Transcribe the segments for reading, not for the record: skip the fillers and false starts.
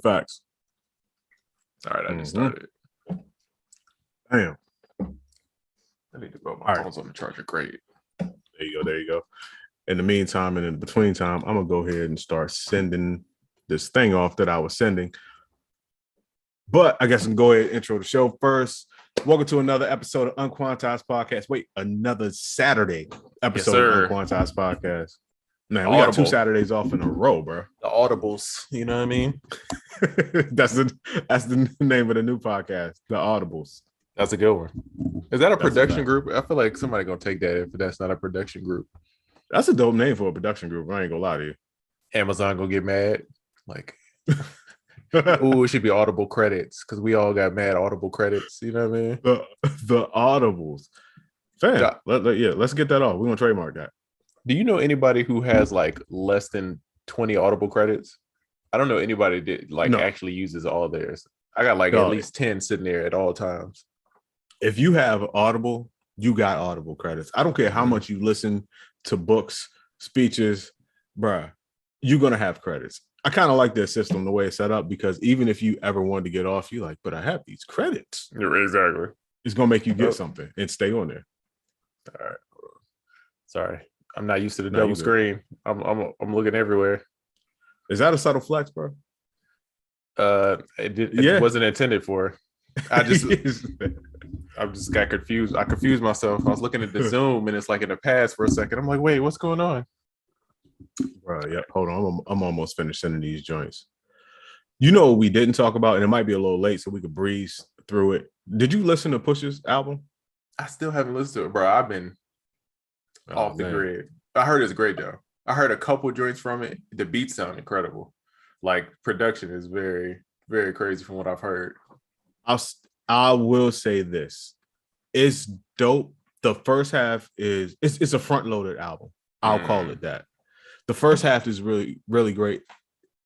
Facts. All right, I just started. Damn. I need to put my phones on the charger. Great. There you go. In the meantime and in between time, I'm gonna go ahead and start sending this thing off that I was sending. But I guess I'm go ahead and intro the show first. Welcome to another episode of UnQuantized Podcast. Wait, another Saturday episode of UnQuantized Podcast. Man, we got 2 Saturdays off in a row, bro. The Audibles, you know what I mean? That's the name of the new podcast, The Audibles. That's a good one. Is that a production group? I feel like somebody gonna take that if that's not a production group. That's a dope name for a production group. I ain't gonna lie to you. Amazon gonna get mad. Like, oh, it should be Audible credits because we all got mad Audible credits. You know what I mean? The Audibles. Fam, let's get that off. We're gonna trademark that. Do you know anybody who has like less than 20 Audible credits? I don't know anybody that actually uses all theirs. I got like at least 10 sitting there at all times. If you have Audible, you got Audible credits. I don't care how much you listen to books, speeches, bruh, you're gonna have credits. I kind of like their system, the way it's set up, because even if you ever wanted to get off, you're like, but I have these credits. Exactly. It's gonna make you get something and stay on there. All right. Sorry. I'm not used to the double screen. I'm looking everywhere. Is that a subtle flex, bro? It wasn't intended for. I just got confused. I confused myself. I was looking at the Zoom and it's like in the past for a second. I'm like, wait, what's going on? Bro, yep. Hold on. I'm almost finished sending these joints. You know what we didn't talk about, and it might be a little late, so we could breeze through it. Did you listen to Pusha's album? I still haven't listened to it, bro. I've been off the grid. I heard it's great though. I heard a couple joints from it. The beats sound incredible. Like production is very, very crazy from what I've heard. I will say this. It's dope. The first half is it's a front-loaded album. I'll call it that. The first half is really, really great.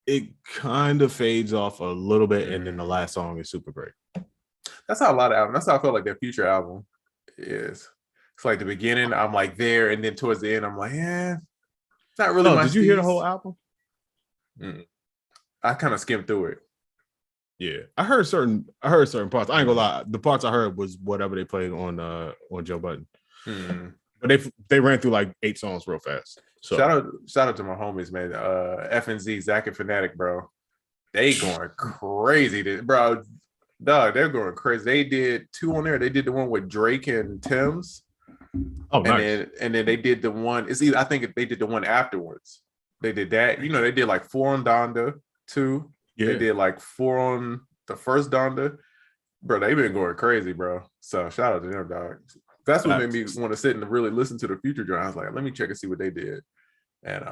It kind of fades off a little bit, and then the last song is super great. That's how a lot of albums. That's how I feel like their Future album is. It's like the beginning, I'm like there, and then towards the end, I'm like, yeah, it's not really. Did you hear the whole album? I kind of skimmed through it. Yeah, I heard certain parts. I ain't gonna lie, the parts I heard was whatever they played on Joe Budden. But they ran through like 8 songs real fast. So shout out to my homies, man. F&Z, Zach and Fanatic, bro. They going crazy, bro. Dog, they're going crazy. They did 2 on there. They did the one with Drake and Tim's. Oh, nice. And then they did the one. I think they did the one afterwards. They did that. You know, they did like 4 on Donda, 2. Yeah. They did like 4 on the first Donda. Bro, they've been going crazy, bro. So shout out to them, dog. That's what made me want to sit and really listen to the Future joint. I was like, let me check and see what they did. And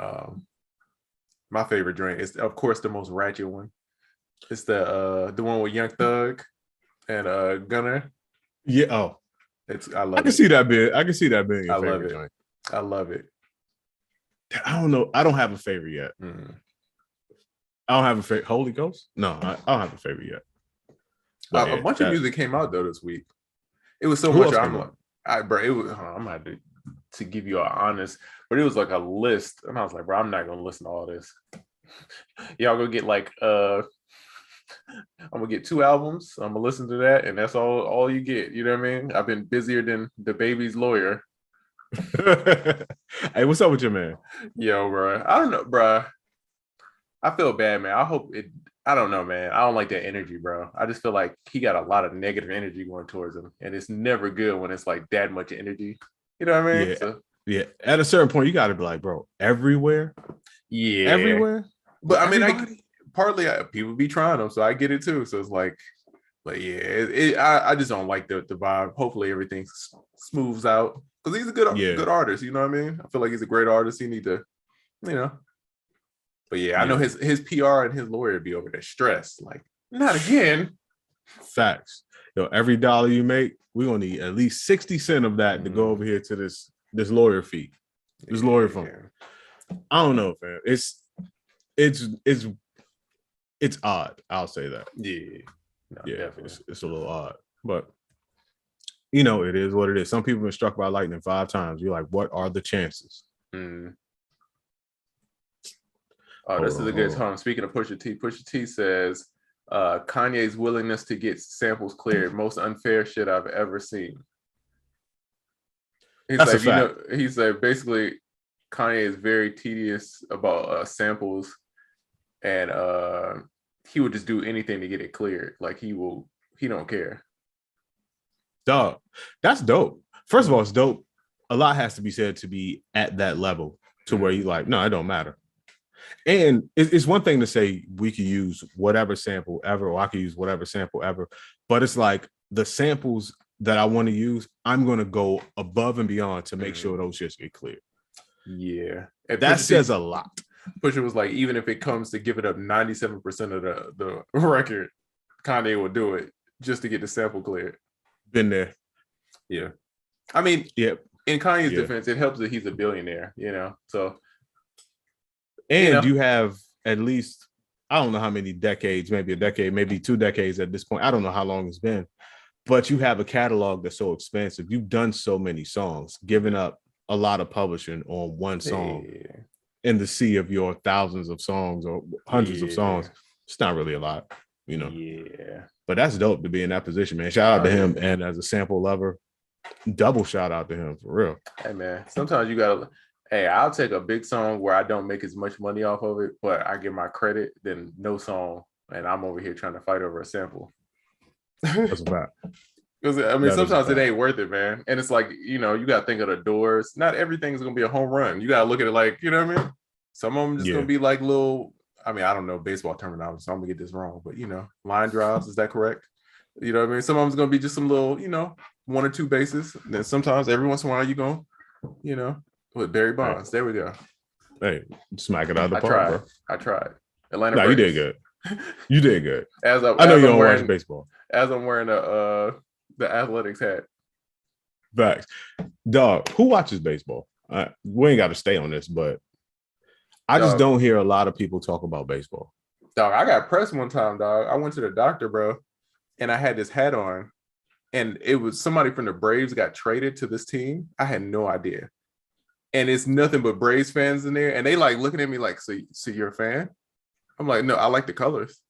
my favorite joint is, of course, the most ratchet one. It's the one with Young Thug and Gunner. Yeah. Oh, I love it. I can see that being your favorite love it. Joint. I love it. I don't know. I don't have a favorite yet. I don't have a favorite. Holy Ghost? No, I don't have a favorite yet. A bunch of music came out though this week. It was so much. I'm gonna have to give you an honest, but it was like a list, and I was like, bro, I'm not gonna listen to all this. Y'all gonna get like I'm gonna get 2 albums. I'm gonna listen to that, and that's all you get. You know what I mean? I've been busier than the baby's lawyer. Hey, what's up with your man? Yo, bro. I don't know, bro. I feel bad, man. I don't know, man. I don't like that energy, bro. I just feel like he got a lot of negative energy going towards him, and it's never good when it's like that much energy. You know what I mean? Yeah. At a certain point, you got to be like, bro, everywhere. Yeah, everywhere. But I mean, partly people be trying them, so I get it too. So it's like, but yeah, I just don't like the vibe. Hopefully, everything smooths out because he's a good artist. You know what I mean? I feel like he's a great artist. He need to, you know. But I know his PR and his lawyer be over there stressed. Like, not again. Facts. Yo, every dollar you make, we're gonna need at least 60 cents of that to go over here to this lawyer fee. This lawyer fund. I don't know, man. It's odd. I'll say that. Yeah. No, definitely. It's a little odd. But you know, it is what it is. Some people have been struck by lightning 5 times. You're like, what are the chances? Oh, this is a good time. Speaking of Pusha T says Kanye's willingness to get samples cleared, most unfair shit I've ever seen. He's That's like, a fact. he's like, basically, Kanye is very tedious about samples, and he would just do anything to get it cleared. Like he don't care. Dog, that's dope. First of all, it's dope. A lot has to be said to be at that level to where you like, no, it don't matter. And it's one thing to say we could use whatever sample ever, or I could use whatever sample ever, but it's like the samples that I want to use, I'm going to go above and beyond to make sure those shits get clear. Yeah. And that says a lot. Pusha was like, even if it comes to giving up 97% of the record, Kanye will do it just to get the sample cleared. Been there. Yeah. I mean, yep. In Kanye's defense, it helps that he's a billionaire, so. And you have at least, I don't know how many decades, maybe a decade, maybe 2 decades at this point. I don't know how long it's been, but you have a catalog that's so expansive. You've done so many songs, given up a lot of publishing on one song in the sea of your thousands of songs or hundreds of songs. It's not really a lot, Yeah. But that's dope to be in that position, man. Shout out to him. And as a sample lover, double shout out to him for real. Hey, man, sometimes you got to. Hey, I'll take a big song where I don't make as much money off of it, but I get my credit, then no song, and I'm over here trying to fight over a sample. That's a fact. Because I mean, sometimes it ain't worth it, man. And it's like, you got to think of the doors. Not everything's going to be a home run. You got to look at it like, you know what I mean? Some of them just going to be like little, I mean, I don't know baseball terminology, so I'm going to get this wrong, but, line drives, is that correct? You know what I mean? Some of them's going to be just some little, 1 or 2 bases. And then sometimes every once in a while you go, with Barry Bonds. Right. There we go. Hey, smack it out of the park, bro. I tried. Atlanta. No, you did good. You did good. I know you don't watch baseball. As I'm wearing the Athletics hat. Facts. Dog, who watches baseball? We ain't got to stay on this, but I just don't hear a lot of people talk about baseball. Dog, I got pressed one time, dog. I went to the doctor, bro, and I had this hat on, and it was somebody from the Braves got traded to this team. I had no idea. And it's nothing but Braves fans in there. And they like looking at me like, so you're a fan? I'm like, no, I like the colors.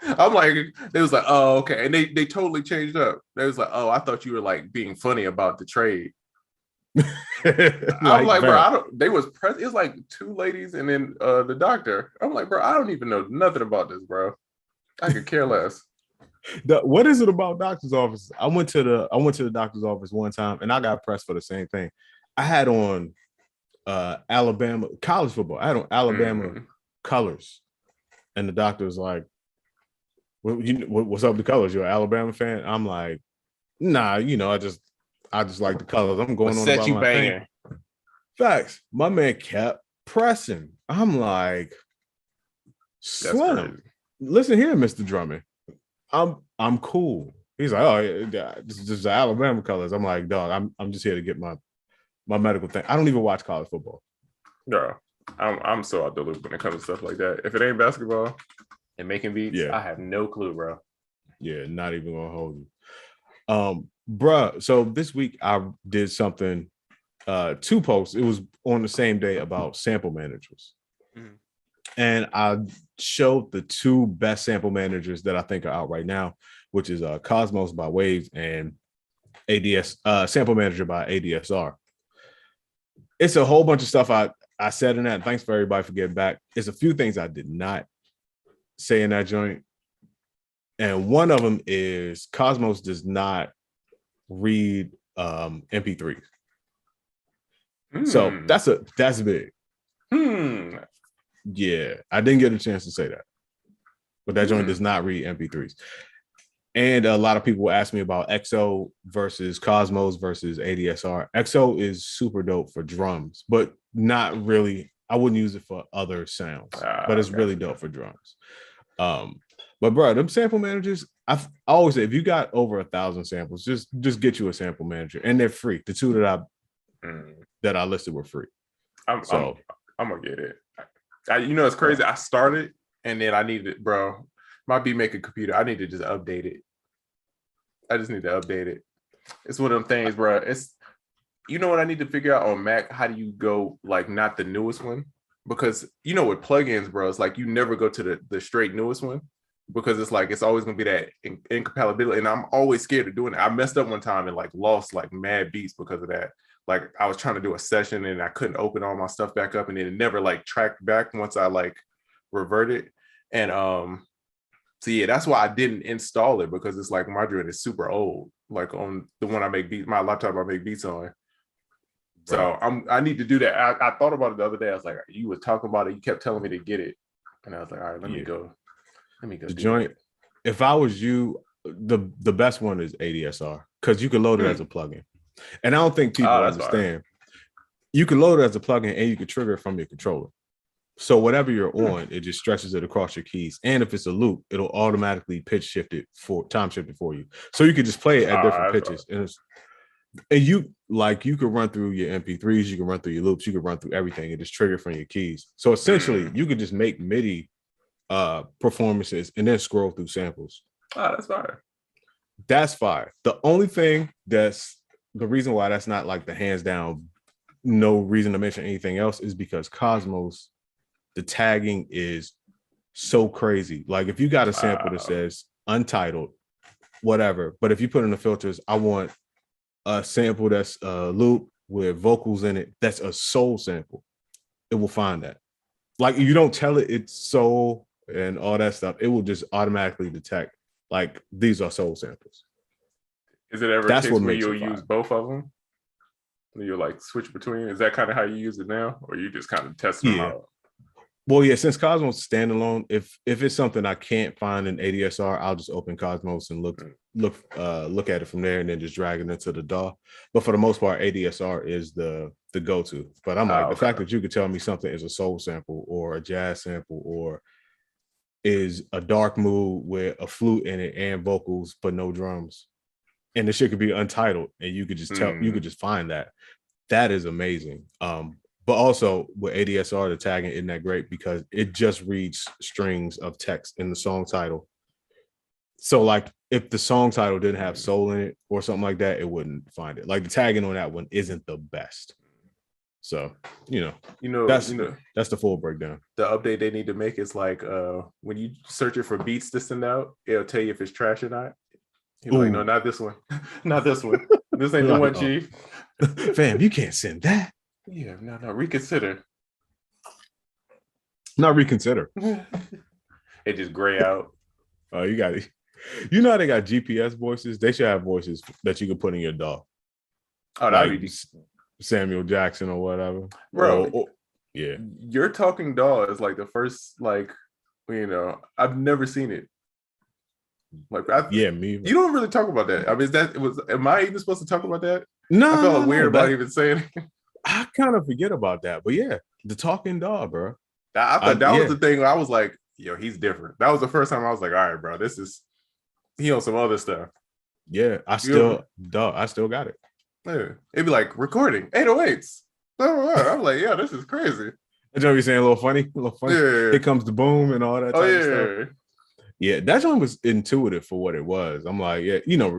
I'm like, they was like, oh, okay. And they totally changed up. They was like, oh, I thought you were like being funny about the trade. I'm like, bro, they was pressed. It's like 2 ladies and then the doctor. I'm like, bro, I don't even know nothing about this, bro. I could care less. What is it about doctor's office? I went to the doctor's office one time and I got pressed for the same thing. I had on Alabama college football. I had on Alabama colors, and the doctor was like, "What's up with the colors? You're an Alabama fan?" I'm like, "Nah, I just like the colors. I'm going on about my thing." Facts. My man kept pressing. I'm like, "Slim, listen here, Mr. Drummond. I'm cool." He's like, "Oh, this is just the Alabama colors." I'm like, "Dog, I'm just here to get my medical thing." I don't even watch college football. No, I'm so out the loop when it comes to stuff like that. If it ain't basketball and making beats, I have no clue, bro. Yeah, not even gonna hold you. Bruh, so this week I did something, 2 posts. It was on the same day about sample managers. Mm-hmm. And I showed the 2 best sample managers that I think are out right now, which is Cosmos by Waves and ADS sample manager by ADSR. It's a whole bunch of stuff I said in that. Thanks for everybody for getting back. It's a few things I did not say in that joint. And one of them is Cosmos does not read MP3s. So that's big. Yeah, I didn't get a chance to say that. But that joint does not read MP3s. And a lot of people ask me about XO versus Cosmos versus ADSR. XO is super dope for drums, but not really. I wouldn't use it for other sounds, but it's really dope for drums. But bro, them sample managers, I always say if you got over 1,000 samples, just get you a sample manager, and they're free. The 2 that I listed were free. I'm gonna get it. It's crazy. I started and then I needed, bro. My beat maker computer, I need to just update it. I just need to update it. It's one of them things, bro. It's what I need to figure out on Mac. How do you go like not the newest one, because you know with plugins, bro, it's like you never go to the straight newest one because it's like it's always gonna be that incompatibility, and I'm always scared of doing it. I messed up one time and like lost like mad beats because of that. Like I was trying to do a session and I couldn't open all my stuff back up, and it never like tracked back once I like reverted. And so yeah, that's why I didn't install it, because it's like my joint is super old. Like on the one I make beats, my laptop I make beats on. So I need to do that. I thought about it the other day. I was like, you was talking about it. You kept telling me to get it, and I was like, all right, let me go. Let me go. The joint. That. If I was you, the best one is ADSR, because you can load it as a plugin, and I don't think people understand. You can load it as a plugin, and you can trigger it from your controller. So whatever you're on, it just stretches it across your keys. And if it's a loop, it'll automatically pitch shift it time shift it for you. So you can just play it at different pitches. And you could run through your MP3s, you can run through your loops, you can run through everything and just trigger from your keys. So essentially, you could just make MIDI performances and then scroll through samples. Oh, that's fire. That's fire. The only thing that's the reason why that's not like the hands down, no reason to mention anything else is because Cosmos, the tagging is so crazy. Like if you got a sample that says Untitled, whatever, but if you put in the filters, I want a sample that's a loop with vocals in it, that's a soul sample, it will find that. Like you don't tell it it's soul and all that stuff, it will just automatically detect like these are soul samples. Is it ever a case where you'll use both of them? You'll like switch between? Is that kind of how you use it now, or you just kind of test them out? Well, yeah, since Cosmos is standalone, if it's something I can't find in ADSR, I'll just open Cosmos and look at it from there and then just drag it into the DAW. But for the most part, ADSR is the go-to. But I'm like, the fact that you could tell me something is a soul sample or a jazz sample or is a dark mood with a flute in it and vocals but no drums, and the shit could be Untitled, and you could just tell, you could just find that. That is amazing. But also with ADSR, the tagging isn't that great because it just reads strings of text in the song title. So like if the song title didn't have soul in it or something like that, it wouldn't find it. Like the tagging on that one isn't the best. So, that's the full breakdown. The update they need to make is like when you search it for beats to send out, it'll tell you if it's trash or not. He's like, no, not this one. Not this one. This ain't the one, Chief. Fam, you can't send that. Yeah, no, reconsider. Not reconsider. It just gray out. Oh, you got it. You know how they got GPS voices? They should have voices that you can put in your DAW. Oh, that'd be Samuel Jackson or whatever. Bro, yeah. Your talking DAW is like the first, like, I've never seen it. Like, me. You don't really talk about that. I mean, am I even supposed to talk about that? No, I felt weird about even saying it. I kind of forget about that, but yeah, the talking DAW, bro. I thought that was the thing. I was like, yo, he's different. That was the first time I was like, all right, bro, he on some other stuff. Yeah, I still got it. Yeah. It'd be like recording 808s. I'm like, yeah, this is crazy. That joint be saying a little funny. Yeah. Here comes the boom and all that type of stuff. Yeah, that joint was intuitive for what it was. I'm like,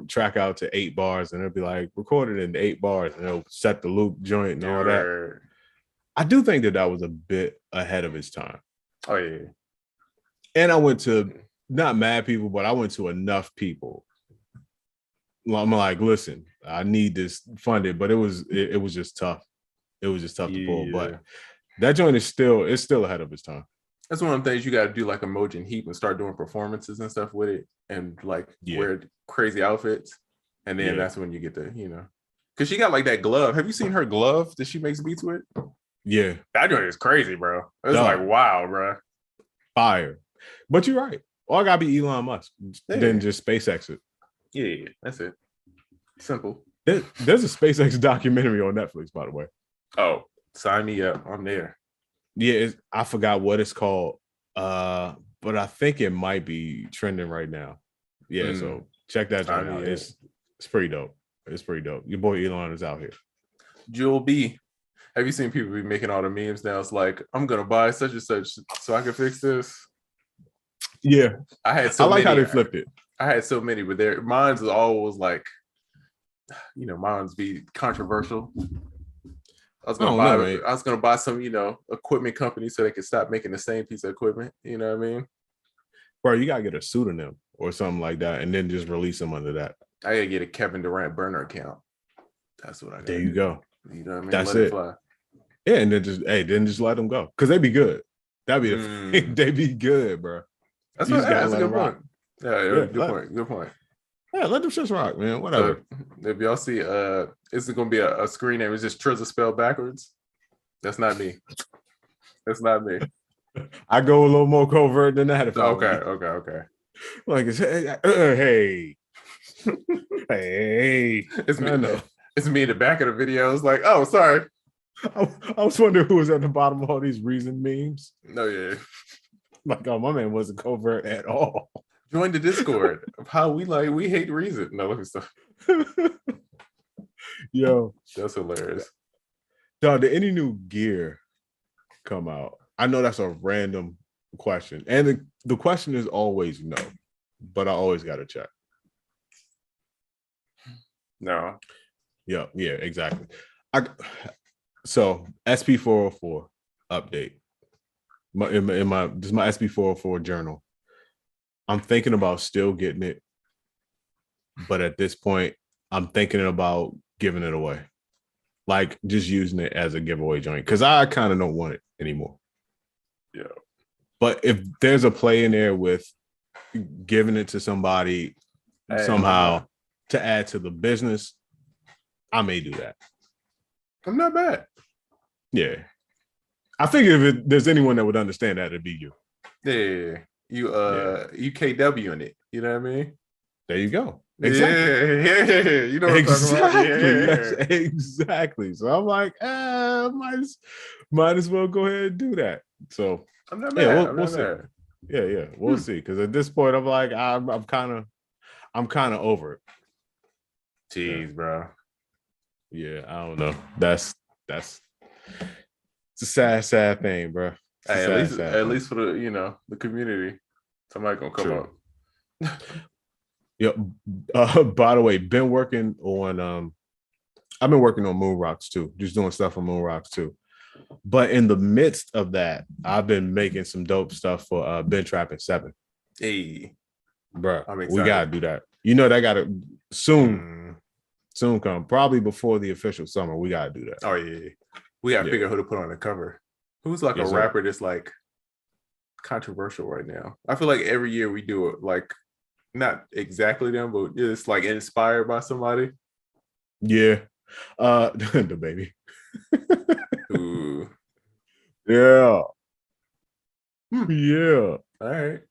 track out to 8 bars and it'll be like recorded in 8 bars and it'll set the loop joint and all that. I do think that was a bit ahead of its time. Oh, yeah. And I went to, not mad people, but I went to enough people. I'm like, listen, I need this funded, but it was just tough. It was just tough to pull. But that joint is still ahead of its time. That's one of the things you got to do, like Emoji Heap, and start doing performances and stuff with it, and like wear crazy outfits, and then that's when you get the, because she got like that glove. Have you seen her glove that she makes beats with? Yeah, that joint is crazy, bro. It's like wow, bro, fire. But you're right. All gotta be Elon Musk, then just SpaceX it. Yeah, that's it. Simple. There's a SpaceX documentary on Netflix, by the way. Oh, sign me up. I'm there. Yeah, I forgot what it's called, but I think it might be trending right now. Yeah, so check that out. It's pretty dope. It's pretty dope. Your boy Elon is out here. Jewel B. Have you seen people be making all the memes now? It's like, I'm gonna buy such and such so I can fix this. Yeah, I like how they flipped it. I had so many, but mine's is always like, mine's be controversial. I was I gonna don't buy. know, man. I was gonna buy some, equipment company so they could stop making the same piece of equipment. You know what I mean? Bro, you gotta get a pseudonym or something like that, and then just release them under that. I gotta get a Kevin Durant burner account. That's what I got. There you go. You know what I mean? That's Let it. fly. Yeah, and then just let them go because they be good. That'd be the thing. They be good, bro. That's you what. just gotta That's a let good them rock. point. Yeah, good point. Good point. Yeah, let them shits rock, man. Whatever. So if y'all see, is it gonna be a screen name? Is just Trizza spelled backwards? That's not me. That's not me. I go a little more covert than that. If Okay. Like it's hey. It's me. No. It's me in the back of the video. It's like, oh, sorry. I was wondering who was at the bottom of all these reason memes. No, yeah. Like, oh, my man wasn't covert at all. Join the Discord of how we hate reason. No, let me stop. Yo, that's hilarious. Dog, did any new gear come out? I know that's a random question, and the question is always no, but I always got to check. No. Yeah, exactly. So SP404 update. This is my SP404 journal. I'm thinking about still getting it, but at this point, I'm thinking about giving it away, like just using it as a giveaway joint because I kind of don't want it anymore. Yeah. But if there's a play in there with giving it to somebody somehow to add to the business, I may do that. I'm not bad. Yeah. I figure if there's anyone that would understand that, it'd be you. Yeah. UKW in it. You know what I mean? There you go. Exactly. Yeah. You know what I'm talking about? Yeah. Exactly. So I'm like, might as well go ahead and do that. So I'm not mad. We'll see. Yeah. We'll see. Because at this point, I'm like, I'm kind of over it. Jeez, bro. Yeah, I don't know. That's it's a sad thing, bro. Hey, at least for the the community, somebody gonna come up. Yeah. By the way, I've been working on Moon Rocks too, just doing stuff on Moon Rocks too. But in the midst of that, I've been making some dope stuff for Ben Trapping 7. Hey, bro, we gotta do that. That gotta soon come, probably before the official summer. We gotta do that. Oh yeah, we gotta figure out who to put on the cover. Who's like a rapper that's like controversial right now? I feel like every year we do it, like not exactly them, but it's like inspired by somebody. Yeah, the baby. Ooh. Yeah. Yeah. All right.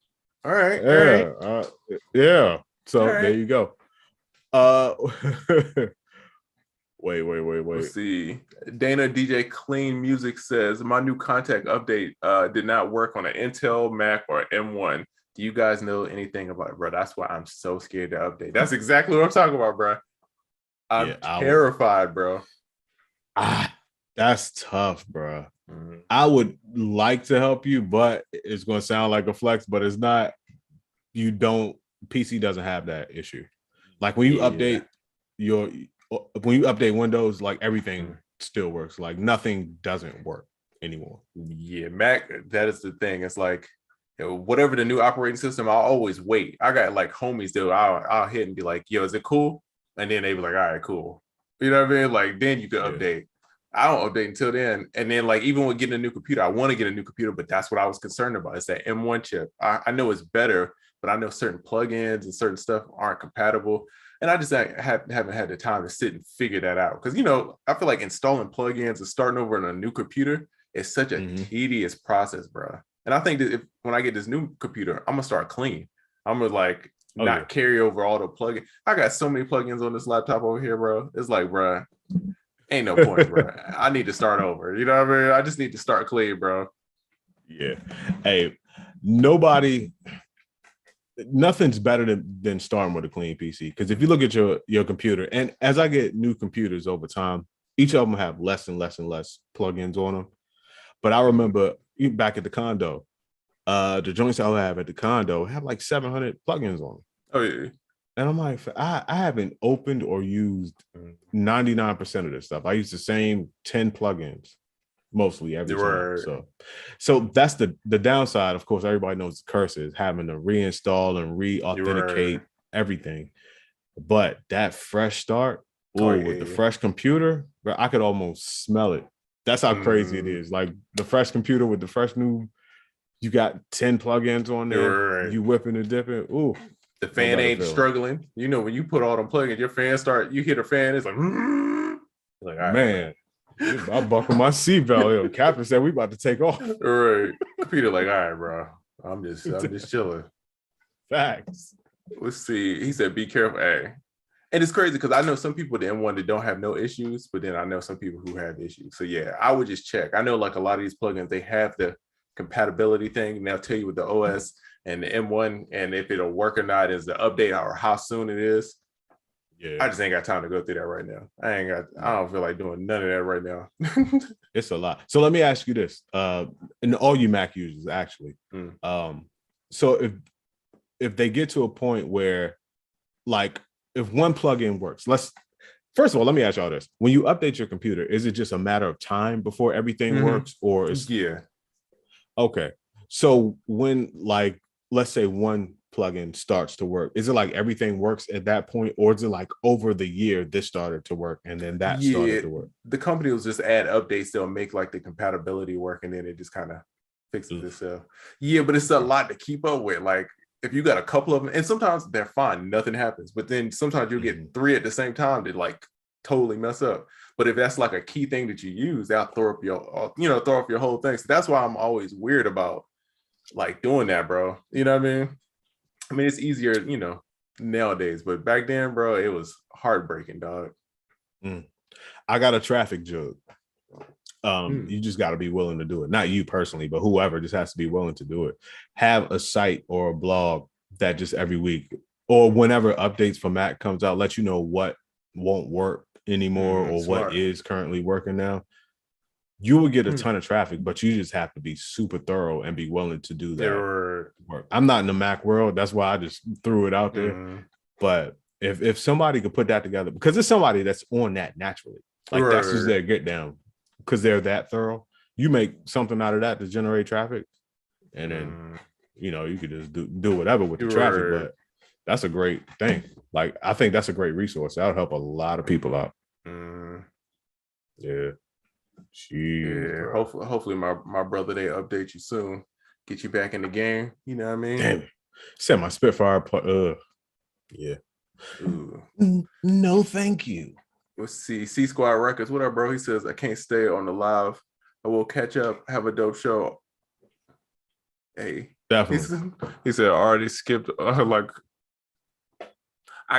Yeah. So there you go. Wait. Let's see. Dana DJ Clean Music says my new contact update did not work on an Intel, Mac, or M1. Do you guys know anything about it, bro? That's why I'm so scared to update. That's exactly what I'm talking about, bro. I'm terrified, bro. That's tough, bro. Mm-hmm. I would like to help you, but it's going to sound like a flex, but it's not. PC doesn't have that issue. Like when you update Windows, like everything still works. Like nothing doesn't work anymore. Yeah, Mac, that is the thing. It's like whatever the new operating system, I'll always wait. I got like homies that I'll hit and be like, yo, is it cool? And then they be like, all right, cool. You know what I mean? Like then you can update. I don't update until then. And then like even with getting a new computer, I want to get a new computer, but that's what I was concerned about. It's that M1 chip. I know it's better, but I know certain plugins and certain stuff aren't compatible. And I just haven't had the time to sit and figure that out. Because, I feel like installing plugins and starting over on a new computer is such a tedious process, bro. And I think that when I get this new computer, I'm going to start clean. I'm going to not carry over all the plugins. I got so many plugins on this laptop over here, bro. It's like, bro, ain't no point, bro. I need to start over. You know what I mean? I just need to start clean, bro. Yeah. Hey, nothing's better than starting with a clean PC. Because if you look at your computer, and as I get new computers over time, each of them have less and less and less plugins on them. But I remember back at the condo, the joints I have at the condo have like 700 plugins on them. Oh yeah. And I'm like, I haven't opened or used 99% of this stuff. I use the same 10 plugins mostly every time. So that's the downside. Of course, everybody knows the curse is having to reinstall and re-authenticate everything. But that fresh start, with the fresh computer, bro, I could almost smell it. That's how crazy it is. Like the fresh computer with the fresh new, you got 10 plugins on there, you whipping and dipping. Ooh. The fan ain't struggling. You know, when you put all them plugins, your fan you hit a fan, it's like, all right, man. I buckle my seatbelt. Captain said we about to take off. Right. Peter, like, all right, bro. I'm just chilling. Facts. Let's see. He said, be careful. Hey. And it's crazy because I know some people in M1 that don't have no issues, but then I know some people who have issues. So yeah, I would just check. I know like a lot of these plugins, they have the compatibility thing, and they'll tell you with the OS and the M1 and if it'll work or not is the update or how soon it is. Yeah, I just ain't got time to go through that right now. I don't feel like doing none of that right now. It's a lot. So let me ask you this, and all you Mac users actually. So if they get to a point where, like, if one plugin works, first of all, let me ask y'all this. When you update your computer, is it just a matter of time before everything works, or is okay? So when, like, let's say one plugin starts to work, is it like everything works at that point, or is it like over the year this started to work and then that started to work? The company will just add updates. They'll make like the compatibility work, and then it just kind of fixes itself. Yeah, but it's a lot to keep up with. Like if you got a couple of them, and sometimes they're fine, nothing happens. But then sometimes you'll get 3 at the same time that like totally mess up. But if that's like a key thing that you use, they'll throw up your whole thing. So that's why I'm always weird about like doing that, bro. You know what I mean? I mean, it's easier, nowadays, but back then, bro, it was heartbreaking, dog. I got a traffic jug. You just got to be willing to do it. Not you personally, but whoever just has to be willing to do it. Have a site or a blog that just every week or whenever updates for Mac comes out, let you know what won't work anymore or what is currently working now. You will get a ton of traffic, but you just have to be super thorough and be willing to do that work. I'm not in the Mac world. That's why I just threw it out there. But if somebody could put that together, because it's somebody that's on that naturally, like that's just their get down, because they're that thorough. You make something out of that to generate traffic, and then you could just do whatever with the traffic. But that's a great thing. Like I think that's a great resource. That'll help a lot of people out. Yeah. Jeez, hopefully my brother, they update you soon, get you back in the game. You know what I mean? Damn it. Set my Spitfire. Yeah. No, thank you. Let's see. C Squad Records. What up, bro? He says, I can't stay on the live. I will catch up. Have a dope show. Hey. Definitely. He said, I already skipped I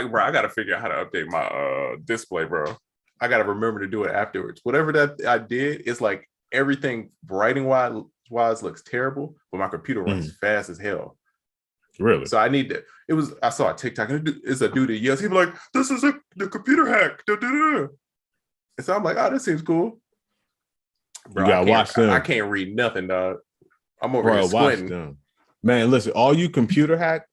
gotta figure out how to update my display, bro. I gotta remember to do it afterwards. Whatever that I did, it's like everything writing wise looks terrible, but my computer runs fast as hell. Really? So I need to. I saw a TikTok. It's a dude that yells. He'd be like, "This is the computer hack." And so I'm like, "Oh, this seems cool." Bro, you gotta watch them. I can't read nothing, dog. I'm over here squinting. Watch them. Man, listen, all you computer hack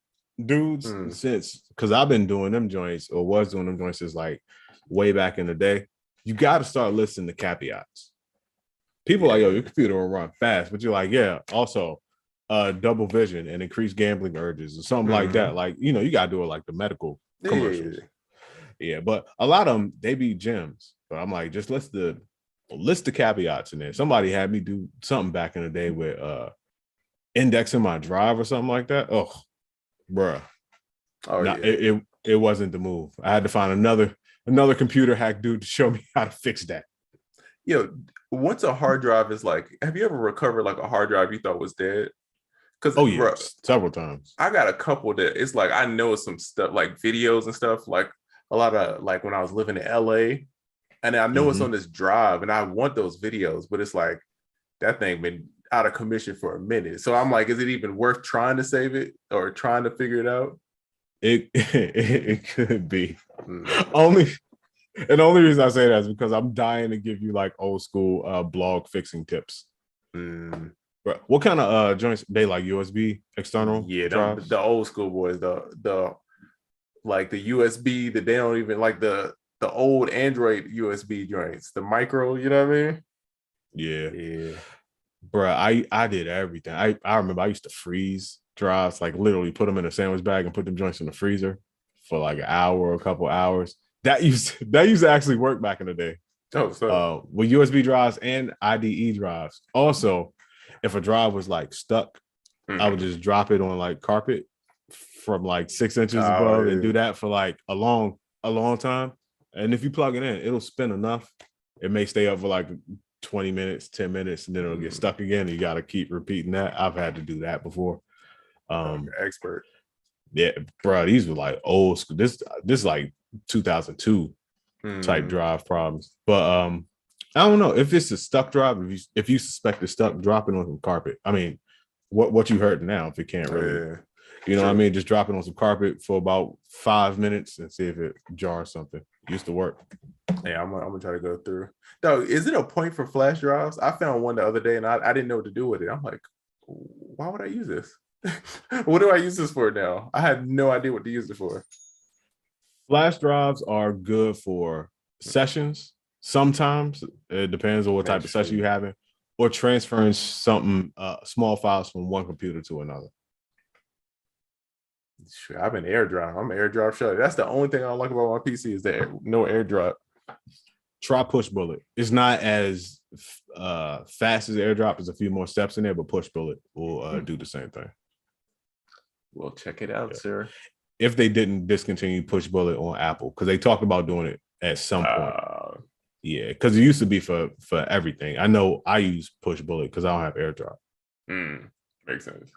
dudes, because I've been doing them joints or was doing them joints since like way back in the day, you got to start listening to caveats. People like, yo, your computer will run fast, but you're like, yeah, also double vision and increased gambling urges or something like that. Like, you got to do it like the medical commercials. Yeah, but a lot of them, they be gems. But I'm like, just list the caveats in there. Somebody had me do something back in the day with indexing my drive or something like that. Oh, bruh. It wasn't the move. I had to find another computer hack dude to show me how to fix that. Yo, once a hard drive is like, have you ever recovered like a hard drive you thought was dead? Because several times. I got a couple that it's like I know some stuff like videos and stuff, like a lot of like when I was living in LA, and I know it's on this drive and I want those videos, but it's like that thing been out of commission for a minute. So I'm like, is it even worth trying to save it or trying to figure it out? It could be. The only reason I say that is because I'm dying to give you like old school blog fixing tips. But what kind of joints they like? USB external? Yeah, the old school boys. The like the USB that they don't even like the old Android USB joints, the micro, you know what I mean? Yeah. Bruh, I did everything. I remember I used to freeze drives, like literally put them in a sandwich bag and put them joints in the freezer for like an hour or a couple hours. That used to actually work back in the day. Oh, so with USB drives and IDE drives. Also, if a drive was like stuck, I would just drop it on like carpet from like 6 inches above and do that for like a long time. And if you plug it in, it'll spin enough. It may stay up for like 20 minutes, 10 minutes, and then it'll get stuck again. You got to keep repeating that. I've had to do that before. Expert. Yeah, bro, these were like old school. This like 2002 type drive problems. But I don't know if it's a stuck drive. If you suspect it's stuck, drop it on some carpet. I mean, what you heard now, if it can't really, you know what I mean, just drop it on some carpet for about 5 minutes and see if it jars something. Used to work. Yeah, I'm gonna try to go through. Though, is it a point for flash drives? I found one the other day and I didn't know what to do with it. I'm like, why would I use this? What do I use this for now? I had no idea what to use it for. Flash drives are good for sessions. Sometimes it depends on what type of session you're having, or transferring something, small files from one computer to another. Sure, I've been AirDrop. I'm an AirDrop shut. That's the only thing I don't like about my PC is that no AirDrop. Try Push Bullet. It's not as fast as AirDrop. There's a few more steps in there, but Push Bullet will do the same thing. We'll check it out, sir. If they didn't discontinue Push Bullet on Apple, because they talked about doing it at some point. Yeah, because it used to be for everything. I know I use Push Bullet because I don't have AirDrop. Makes sense.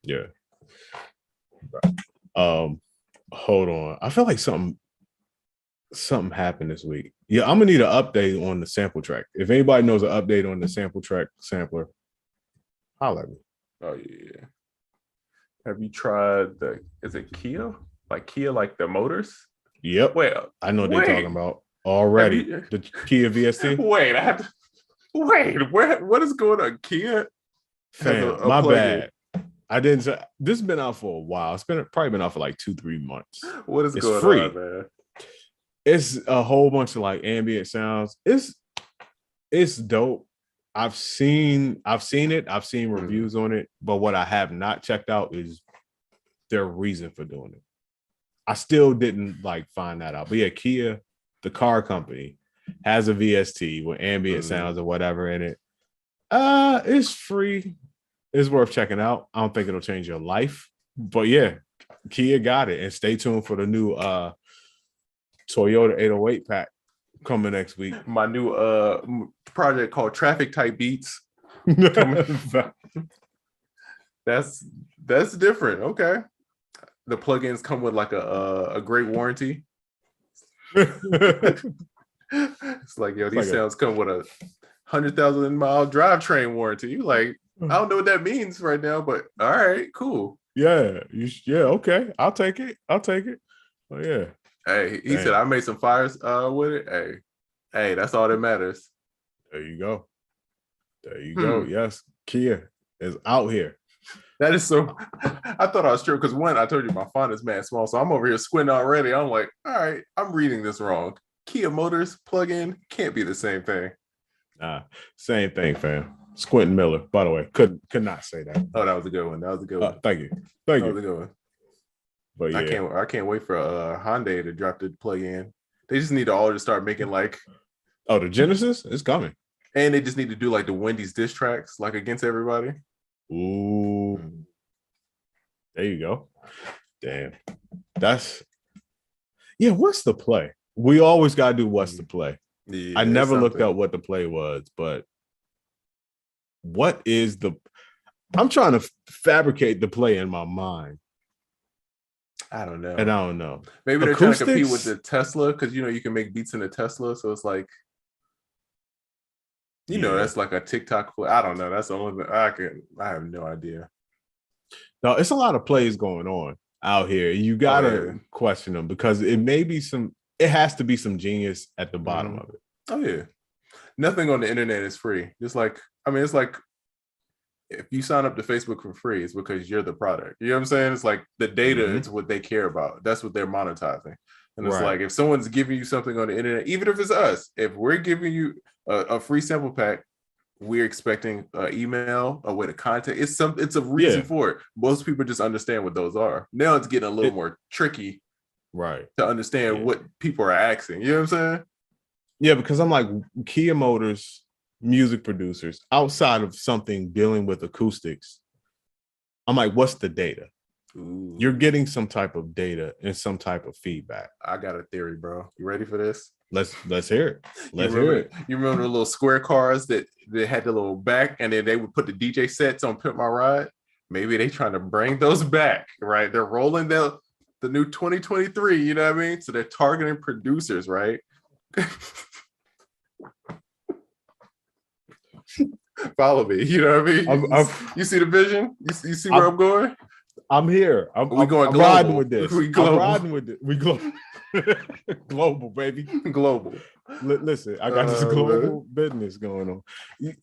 Yeah. Hold on. I feel like something happened this week. Yeah, I'm gonna need an update on the sample track. If anybody knows an update on the sample track sampler, holler at me. Oh yeah. Have you tried is it Kia? Like Kia, like the motors? Yep. Wait, I know what they're talking about already. The Kia VST. Wait, I have to what is going on? Kia? Fam, my bad. I didn't say this has been out for a while. It's probably been out for like 2-3 months. What is going on, man? It's a whole bunch of like ambient sounds. It's dope. I've seen it. I've seen reviews on it, but what I have not checked out is their reason for doing it. I still didn't like find that out. But yeah, Kia, the car company, has a VST with ambient sounds or whatever in it. It's free. It's worth checking out. I don't think it'll change your life, but yeah, Kia got it. And stay tuned for the new Toyota 808 pack coming next week. My new project called Traffic Type Beats. That's different. Okay. The plugins come with like a great warranty. It's like, yo, these sounds come with a 100,000 mile drivetrain warranty. You like, I don't know what that means right now, but all right, cool. Yeah, okay. I'll take it. Oh yeah. Hey, he said I made some fires with it. Hey, that's all that matters. There you go. Yes, Kia is out here. That is so. I thought I was true because one, I told you my font is mad small, so I'm over here squinting already. I'm like, all right, I'm reading this wrong. Kia Motors plug-in can't be the same thing. Same thing, fam. Squintin' Miller, by the way, could not say that. Oh, that was a good one. Thank you. That was a good one. But yeah, I can't wait for Hyundai to drop the plug-in. They just need to all just start making like, the Genesis is coming, and they just need to do like the Wendy's diss tracks, like against everybody. Ooh, there you go. Damn, what's the play? We always gotta do what's the play. Yeah, I never looked up what the play was, but what is I'm trying to fabricate the play in my mind. I don't know. And I don't know. Maybe they're trying to compete with the Tesla because you can make beats in the Tesla, so it's like that's like a TikTok play. I don't know. That's the only thing I have no idea. No, it's a lot of plays going on out here. You gotta question them because it has to be some genius at the bottom of it. Oh yeah. Nothing on the internet is free. It's like if you sign up to Facebook for free, it's because you're the product. You know what I'm saying? It's like the data is what they care about. That's what they're monetizing. And it's like, if someone's giving you something on the internet, even if it's us, if we're giving you a free sample pack, we're expecting an email, a way to contact. It's a reason for it. Most people just understand what those are. Now it's getting a little more tricky, right, to understand what people are asking. You know what I'm saying? Yeah, because I'm like, Kia Motors, music producers, outside of something dealing with acoustics, I'm like, what's the data? Ooh. You're getting some type of data and some type of feedback. I got a theory, bro. You ready for this? Let's hear it. Let's hear it. You remember the little square cars that had the little back, and then they would put the DJ sets on Pimp My Ride? Maybe they trying to bring those back, right? They're rolling the new 2023, you know what I mean? So they're targeting producers, right? Follow me, you know what I mean? You see the vision? You see where I'm going? I'm here. I'm riding with this. I'm riding with it. We global. Global, baby. Global. Listen, I got this global business going on.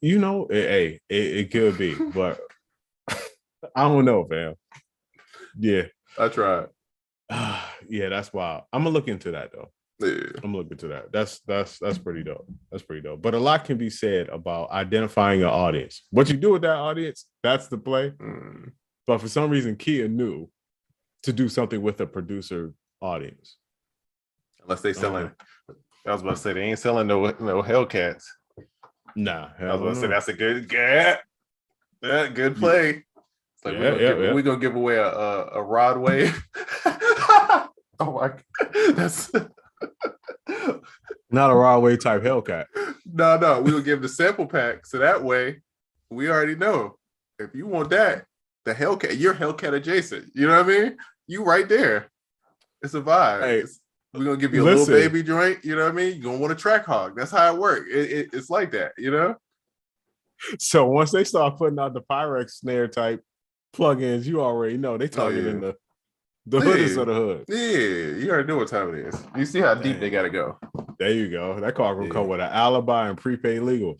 You know, it could be, but I don't know, fam. Yeah. I tried. Yeah, that's wild. I'm gonna look into that though. Yeah. I'm looking to that. That's pretty dope. That's pretty dope. But a lot can be said about identifying your audience. What you do with that audience, that's the play. But for some reason, Kia knew to do something with a producer audience. Unless they selling, I was about to say they ain't selling no Hellcats. Nah, I was about to say that's a good play. It's like we're gonna give away a rod wave. Oh my God, that's not a raw way type Hellcat. No, we will give the sample pack, so that way we already know if you want that, the Hellcat, you're Hellcat adjacent. You know what I mean? You right there. It's a vibe. Hey, we're gonna give you a little baby joint. You know what I mean? You're gonna want a track hog. That's how it works. It's like that. You know. So once they start putting out the Pyrex snare type plugins, you already know they targeting the hoodest of the hood. Yeah, you already know what time it is. You see how deep they gotta go. There you go. That car will come with an alibi and prepaid legal.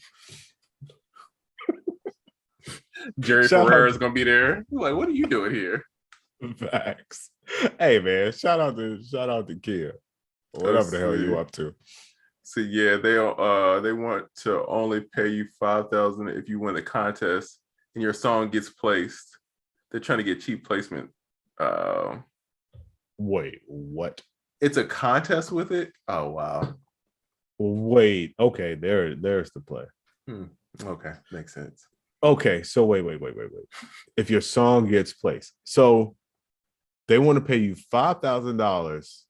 Jerry Ferrer is gonna be there. Like, what are you doing here? Facts. Hey man, shout out to Kia. Whatever the hell you up to. So yeah, they want to only pay you $5,000 if you win a contest and your song gets placed. They're trying to get cheap placement. Wait, what? It's a contest with it? Oh wow. Wait, okay, there's the play. Okay, makes sense. Okay, so wait. If your song gets placed, so they want to pay you $5,000.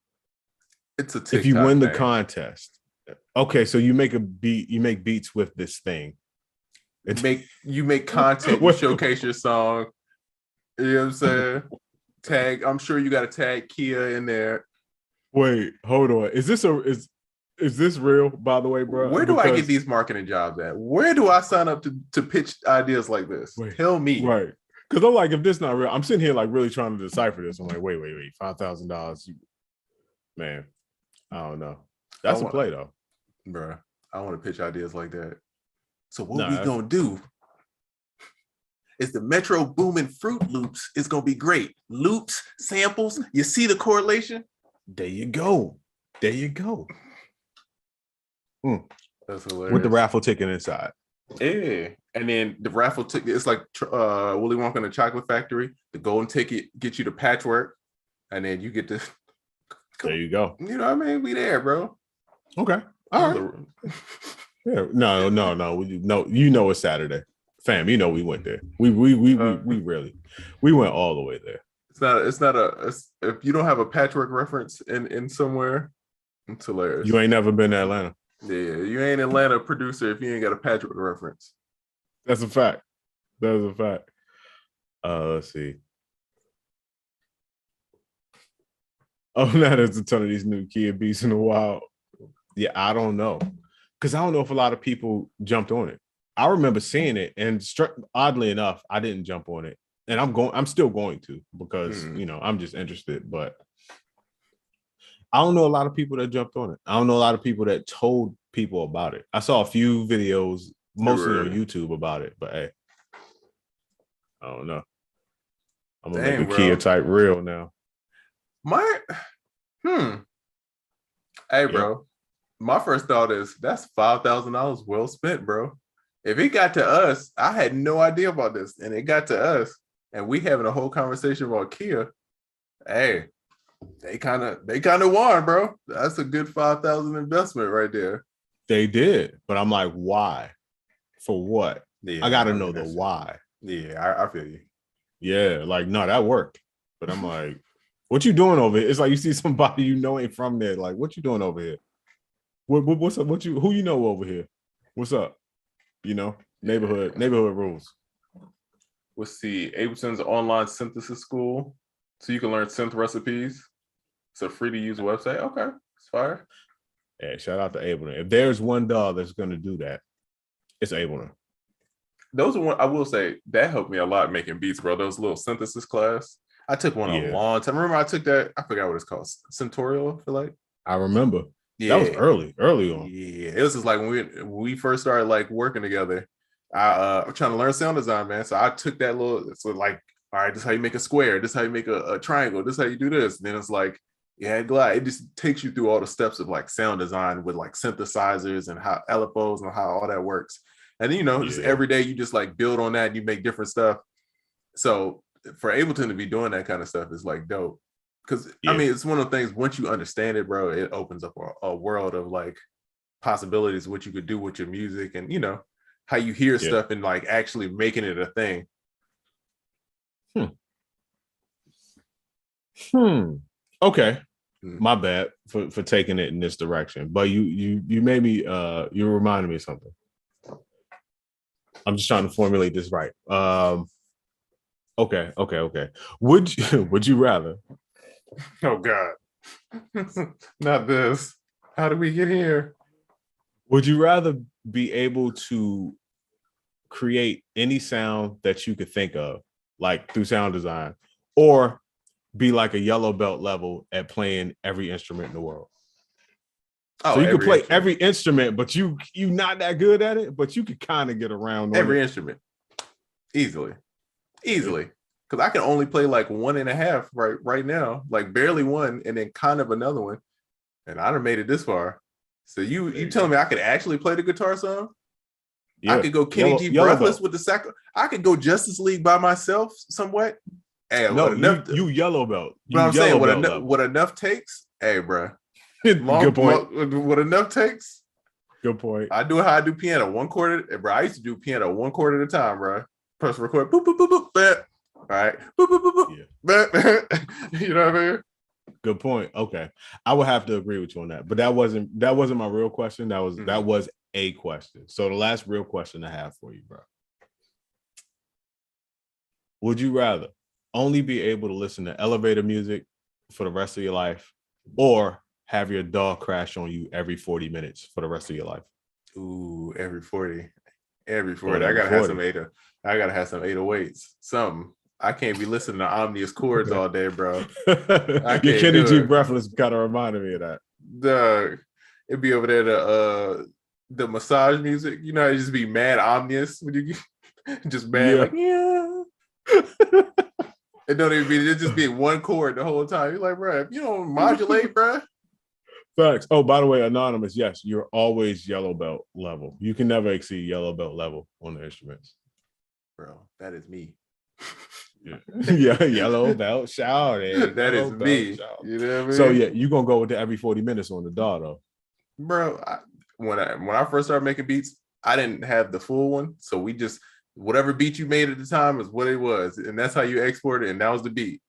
It's a TikTok if you win the thing. contest. Okay, so you make beats with this thing. You make content, you showcase your song. You know what I'm saying? Tag, I'm sure you got to tag Kia in there. Wait, hold on. Is this real, by the way, bro? Where do I get these marketing jobs at? Where do I sign up to pitch ideas like this? Tell me. Right. Because I'm like, if this not real, I'm sitting here like really trying to decipher this. I'm like, wait, $5,000. Man, I don't know. That's a play though. Bro, I want to pitch ideas like that. So what we gonna do is the Metro Boomin Fruit Loops is gonna be great. Loops, samples, you see the correlation? There you go. That's hilarious. With the raffle ticket inside. Yeah. And then the raffle ticket, it's like Willy Wonka and the Chocolate Factory. The golden ticket gets you the patchwork, and then you get the. There you go. You know what I mean? We there, bro. Okay. All right. Yeah. No. You know it's Saturday, fam. You know we went there. We went all the way there. It's not if you don't have a patchwork reference in somewhere, it's hilarious. You ain't never been to Atlanta. Yeah, you ain't Atlanta producer if you ain't got a patchwork reference. That's a fact. Let's see. Oh, now there's a ton of these new Kia beats in the wild. Yeah, I don't know. Because I don't know if a lot of people jumped on it. I remember seeing it, and oddly enough, I didn't jump on it. And I'm still going to, because I'm just interested. But I don't know a lot of people that jumped on it. I don't know a lot of people that told people about it. I saw a few videos, mostly on YouTube, about it. But hey, I don't know. I'm gonna Dang, make a Kia bro. type real now. My Hey, Yep. bro. My first thought is that's $5,000 well spent, bro. If it got to us, I had no idea about this, and it got to us, and we having a whole conversation about Kia. Hey, they kind of won, bro. That's a good 5,000 investment right there. They did, but I'm like, why? For what? Yeah, I gotta I know mean, the why. Yeah, I feel you. Yeah, like no, that worked. But I'm like, what you doing over here? It's like you see somebody you know ain't from there. Like, what you doing over here? What's up? Who you know over here? What's up? You know, neighborhood rules. Let's see, Ableton's online synthesis school, so you can learn synth recipes. It's a free to use website. Okay, it's fire. Hey, shout out to Ableton. If there's one dog that's gonna do that, it's Ableton. Those are one I will say that helped me a lot making beats, bro. Those little synthesis class. I took one a long time. Remember, I took that. I forgot what it's called. Centorial, I feel like. I remember. Yeah, that was early on. Yeah, it was just like when we first started like working together. I'm trying to learn sound design, man. So I took that little. So like, all right, this is how you make a square. This is how you make a triangle. This is how you do this. And then it's like, yeah, glad it just takes you through all the steps of like sound design with like synthesizers and how LFOs and how all that works. And you know, just every day you just like build on that and you make different stuff. So for Ableton to be doing that kind of stuff is like dope. Because I mean, it's one of the things, once you understand it, bro, it opens up a world of like possibilities, what you could do with your music and, you know, how you hear stuff and like actually making it a thing. Okay. My bad for taking it in this direction. But you made me you reminded me of something. I'm just trying to formulate this right. Okay. Would you rather? Oh God. Not this. How did we get here? Would you rather be able to create any sound that you could think of, like through sound design, or be like a yellow belt level at playing every instrument in the world? Oh, so you could play every instrument, but you not that good at it, but you could kind of get around every instrument easily. Because I can only play like 1.5 right now, like barely one, and then kind of another one, and I done made it this far. So you telling me I could actually play the guitar song? Yeah. I could go Kenny G breathless with the second. I could go Justice League by myself somewhat. Hey, no, you yellow belt. But I'm saying what enough takes. Hey, bro. Good point. What enough takes. Good point. I do how I do piano 1 chord. Bro, I used to do piano 1 chord at a time, bro. Press record. Boop boop boop boop. Bam. All right. Boop boop boop boop. Yeah. You know what I mean? Good point. Okay, I would have to agree with you on that, but that wasn't my real question. That was a question. So the last real question I have for you, bro. Would you rather only be able to listen to elevator music for the rest of your life, or have your dog crash on you every 40 minutes for the rest of your life? Ooh, every 40. I gotta have some 808s. Something. I can't be listening to ominous chords all day, bro. Your Kenny G breathless kind of reminded me of that. It'd be over there the massage music. You know, it just be mad ominous when you just mad like It don't even be. It just be 1 chord the whole time. You're like, bro, if you don't modulate, bro. Facts. Oh, by the way, anonymous. Yes, you're always yellow belt level. You can never exceed yellow belt level on the instruments, bro. That is me. Yeah, yellow belt shout. That is me. You know what I mean? So yeah, you gonna go with the every 40 minutes on the DAW though, bro. When I first started making beats, I didn't have the full one, so we just whatever beat you made at the time is what it was, and that's how you export it, and that was the beat.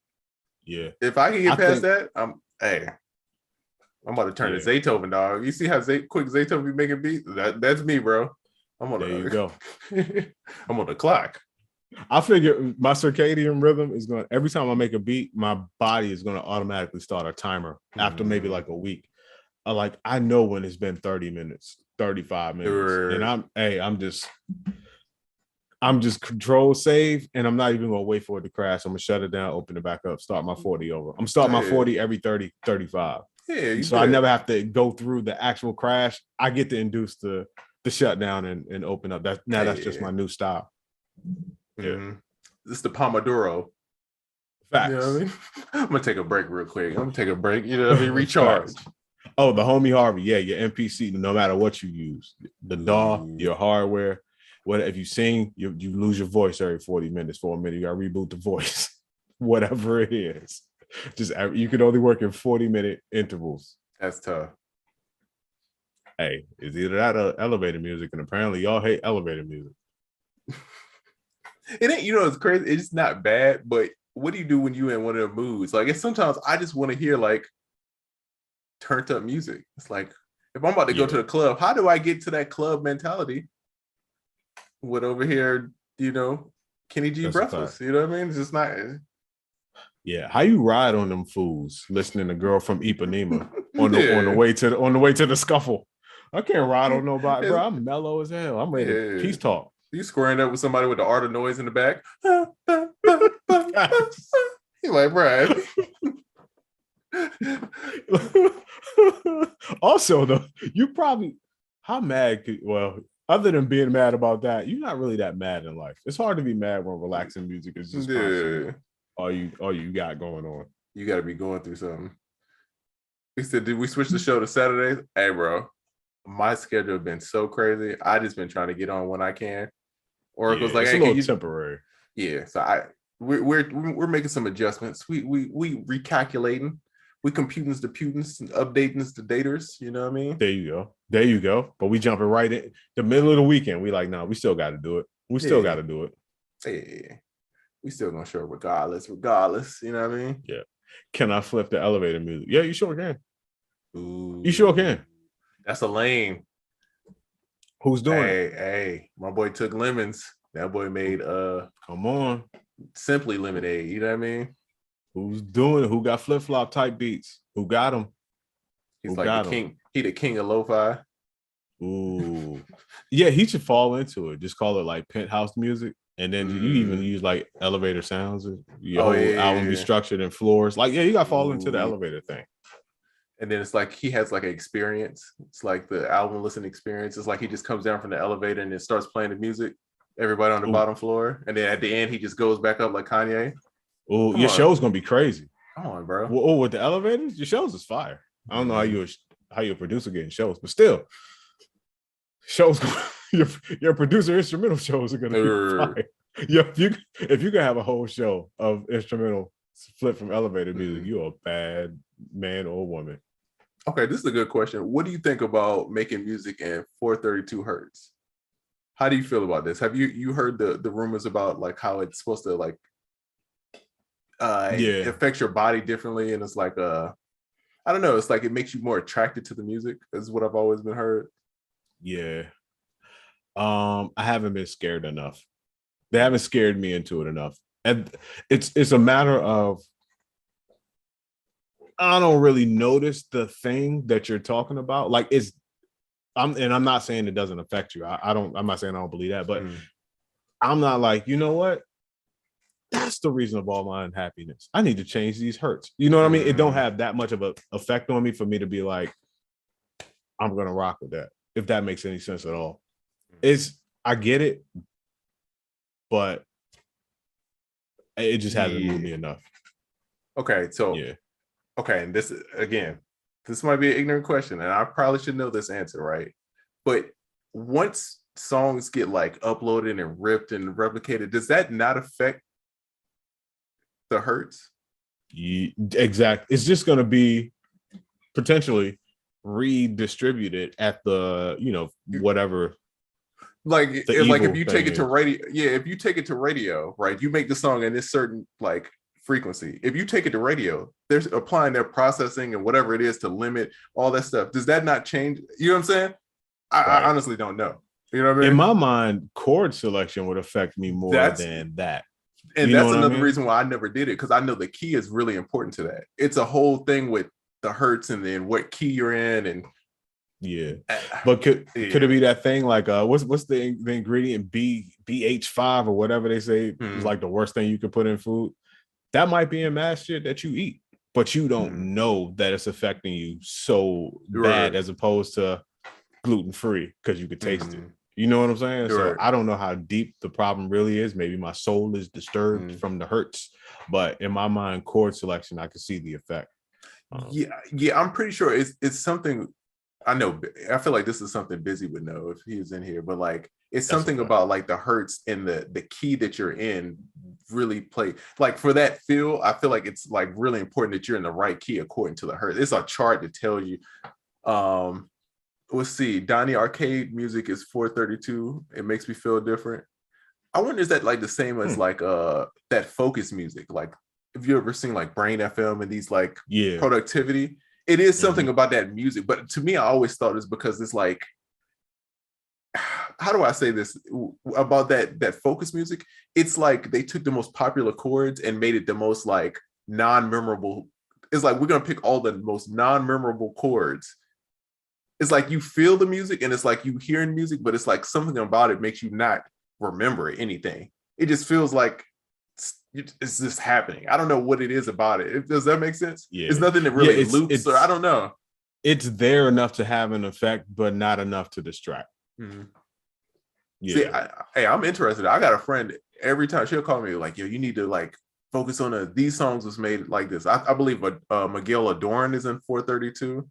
Yeah. If I can get past that, I'm about to turn to Zaytoven, dog. You see how quick Zaytoven be making beats? That's me, bro. There you go. I'm on the clock. I figure my circadian rhythm is going to, every time I make a beat, my body is going to automatically start a timer after maybe like a week. I know when it's been 30 minutes, 35 minutes. And I'm just control save, and I'm not even going to wait for it to crash. I'm going to shut it down, open it back up, start my 40 over. I'm starting my 40 every 30, 35. Yeah, so I never have to go through the actual crash. I get to induce the shutdown and open up. That's just my new style. Yeah. it's the Pomodoro. Facts. You know what I mean? I'm gonna take a break real quick. I'm gonna take a break. You know what I mean? Recharge. Oh, the homie Harvey. Yeah, your MPC. No matter what you use, the DAW, your hardware. What if you sing, you lose your voice every 40 minutes. For a minute, you gotta reboot the voice. Whatever it is, just you can only work in 40-minute intervals. That's tough. Hey, it's either that or elevator music, and apparently y'all hate elevator music. It ain't, it's crazy. It's not bad, but what do you do when you in one of the moods? Like, it's sometimes I just want to hear like turned up music. It's like, if I'm about to go to the club, how do I get to that club mentality? With over here, Kenny G breathless. You know what I mean? It's just not. Yeah, how you ride on them fools listening to Girl from Ipanema on the way to the scuffle? I can't ride on nobody, bro. I'm mellow as hell. I'm ready to peace talk. You squaring up with somebody with the art of noise in the back. You're like, bro. Also, though, you probably other than being mad about that, you're not really that mad in life. It's hard to be mad when relaxing music is just all you got going on. You got to be going through something. We said, did we switch the show to Saturdays? Hey, bro, my schedule has been so crazy. I just been trying to get on when I can. Oracle's like, it's a little temporary. Yeah, so we're making some adjustments. We recalculating. We computings the putins and updatings the daters. You know what I mean? There you go. But we jumping right in the middle of the weekend. We like, no, we still got to do it. We still got to do it. Yeah, we still gonna show regardless. You know what I mean? Yeah. Can I flip the elevator music? Yeah, you sure can. Ooh, you sure can. That's a lane. Who's doing it? Hey, my boy took lemons. That boy made come on, simply lemonade. You know what I mean? Who's doing it? Who got flip-flop type beats? Who got them? He's like the king. He the king of lo-fi. Ooh. Yeah, he should fall into it. Just call it like penthouse music. And then you even use like elevator sounds. Your whole album be structured in floors. Like, you got to fall into the elevator thing. And then it's like he has like an experience. It's like the album listening experience. It's like he just comes down from the elevator and then starts playing the music. Everybody on the bottom floor. And then at the end, he just goes back up like Kanye. Oh, your show's going to be crazy. Come on, bro. With the elevators, your shows is fire. I don't know how you're a producer getting shows, but still, shows your producer instrumental shows are going to be fire. Yeah, if you can have a whole show of instrumental flip from elevator music, you're a bad man or woman. Okay, this is a good question. What do you think about making music in 432 hertz? How do you feel about this? Have you heard the rumors about like how it's supposed to like it affects your body differently, and it's like I don't know, it's like it makes you more attracted to the music, is what I've always been heard. Yeah. I haven't been scared enough. They haven't scared me into it enough. And it's a matter of I don't really notice the thing that you're talking about. Like I'm not saying it doesn't affect you. I'm not saying I don't believe that, but I'm not like, you know what? That's the reason of all my unhappiness. I need to change these hertz. You know what I mean? It don't have that much of an effect on me for me to be like, I'm gonna rock with that. If that makes any sense at all. I get it, but it just hasn't moved me enough. Okay, so okay, and this might be an ignorant question, and I probably should know this answer, right? But once songs get like uploaded and ripped and replicated, does that not affect the hertz? Exactly. It's just going to be potentially redistributed at the whatever. Like if you take it to radio, if you take it to radio, right? You make the song in this certain like frequency. If you take it to radio, they're applying their processing and whatever it is to limit all that stuff. Does that not change? You know what I'm saying? I honestly don't know. You know what I mean? In my mind, chord selection would affect me more than that. And that's another reason why I never did it, because I know the key is really important to that. It's a whole thing with the hertz and then what key you're in, and but could it be that thing like what's the ingredient BH5 or whatever they say is like the worst thing you could put in food? That might be in mass shit that you eat, but you don't know that it's affecting you so bad as opposed to gluten-free because you could taste it. You know what I'm saying? So Right. I don't know how deep the problem really is. Maybe my soul is disturbed from the hertz, but in my mind, chord selection, I can see the effect. Yeah, I'm pretty sure it's something. I know. I feel like this is something Busy would know if he was in here, but like it's something about like the hertz and the key that you're in really play. Like for that feel, I feel like it's like really important that you're in the right key according to the hertz. It's a chart that tells you. Let's see. Donnie Arcade music is 432. It makes me feel different. I wonder, is that like the same as like that focus music? Like, if you ever seen like Brain FM and these like productivity, it is something about that music. But to me, I always thought it's because it's like, how do I say this about that focus music? It's like they took the most popular chords and made it the most like non-memorable. It's like we're gonna pick all the most non-memorable chords. It's like you feel the music and it's like you hearing music, but it's like something about it makes you not remember anything. It just feels like it's just happening. I don't know what it is about it. Does that make sense? Yeah, it's nothing that really loops, or I don't know. It's there enough to have an effect, but not enough to distract. Mm-hmm. Yeah. See, I'm interested. I got a friend. Every time she'll call me like, "Yo, you need to like focus on these songs was made like this." I believe Miguel Adorn is in 432.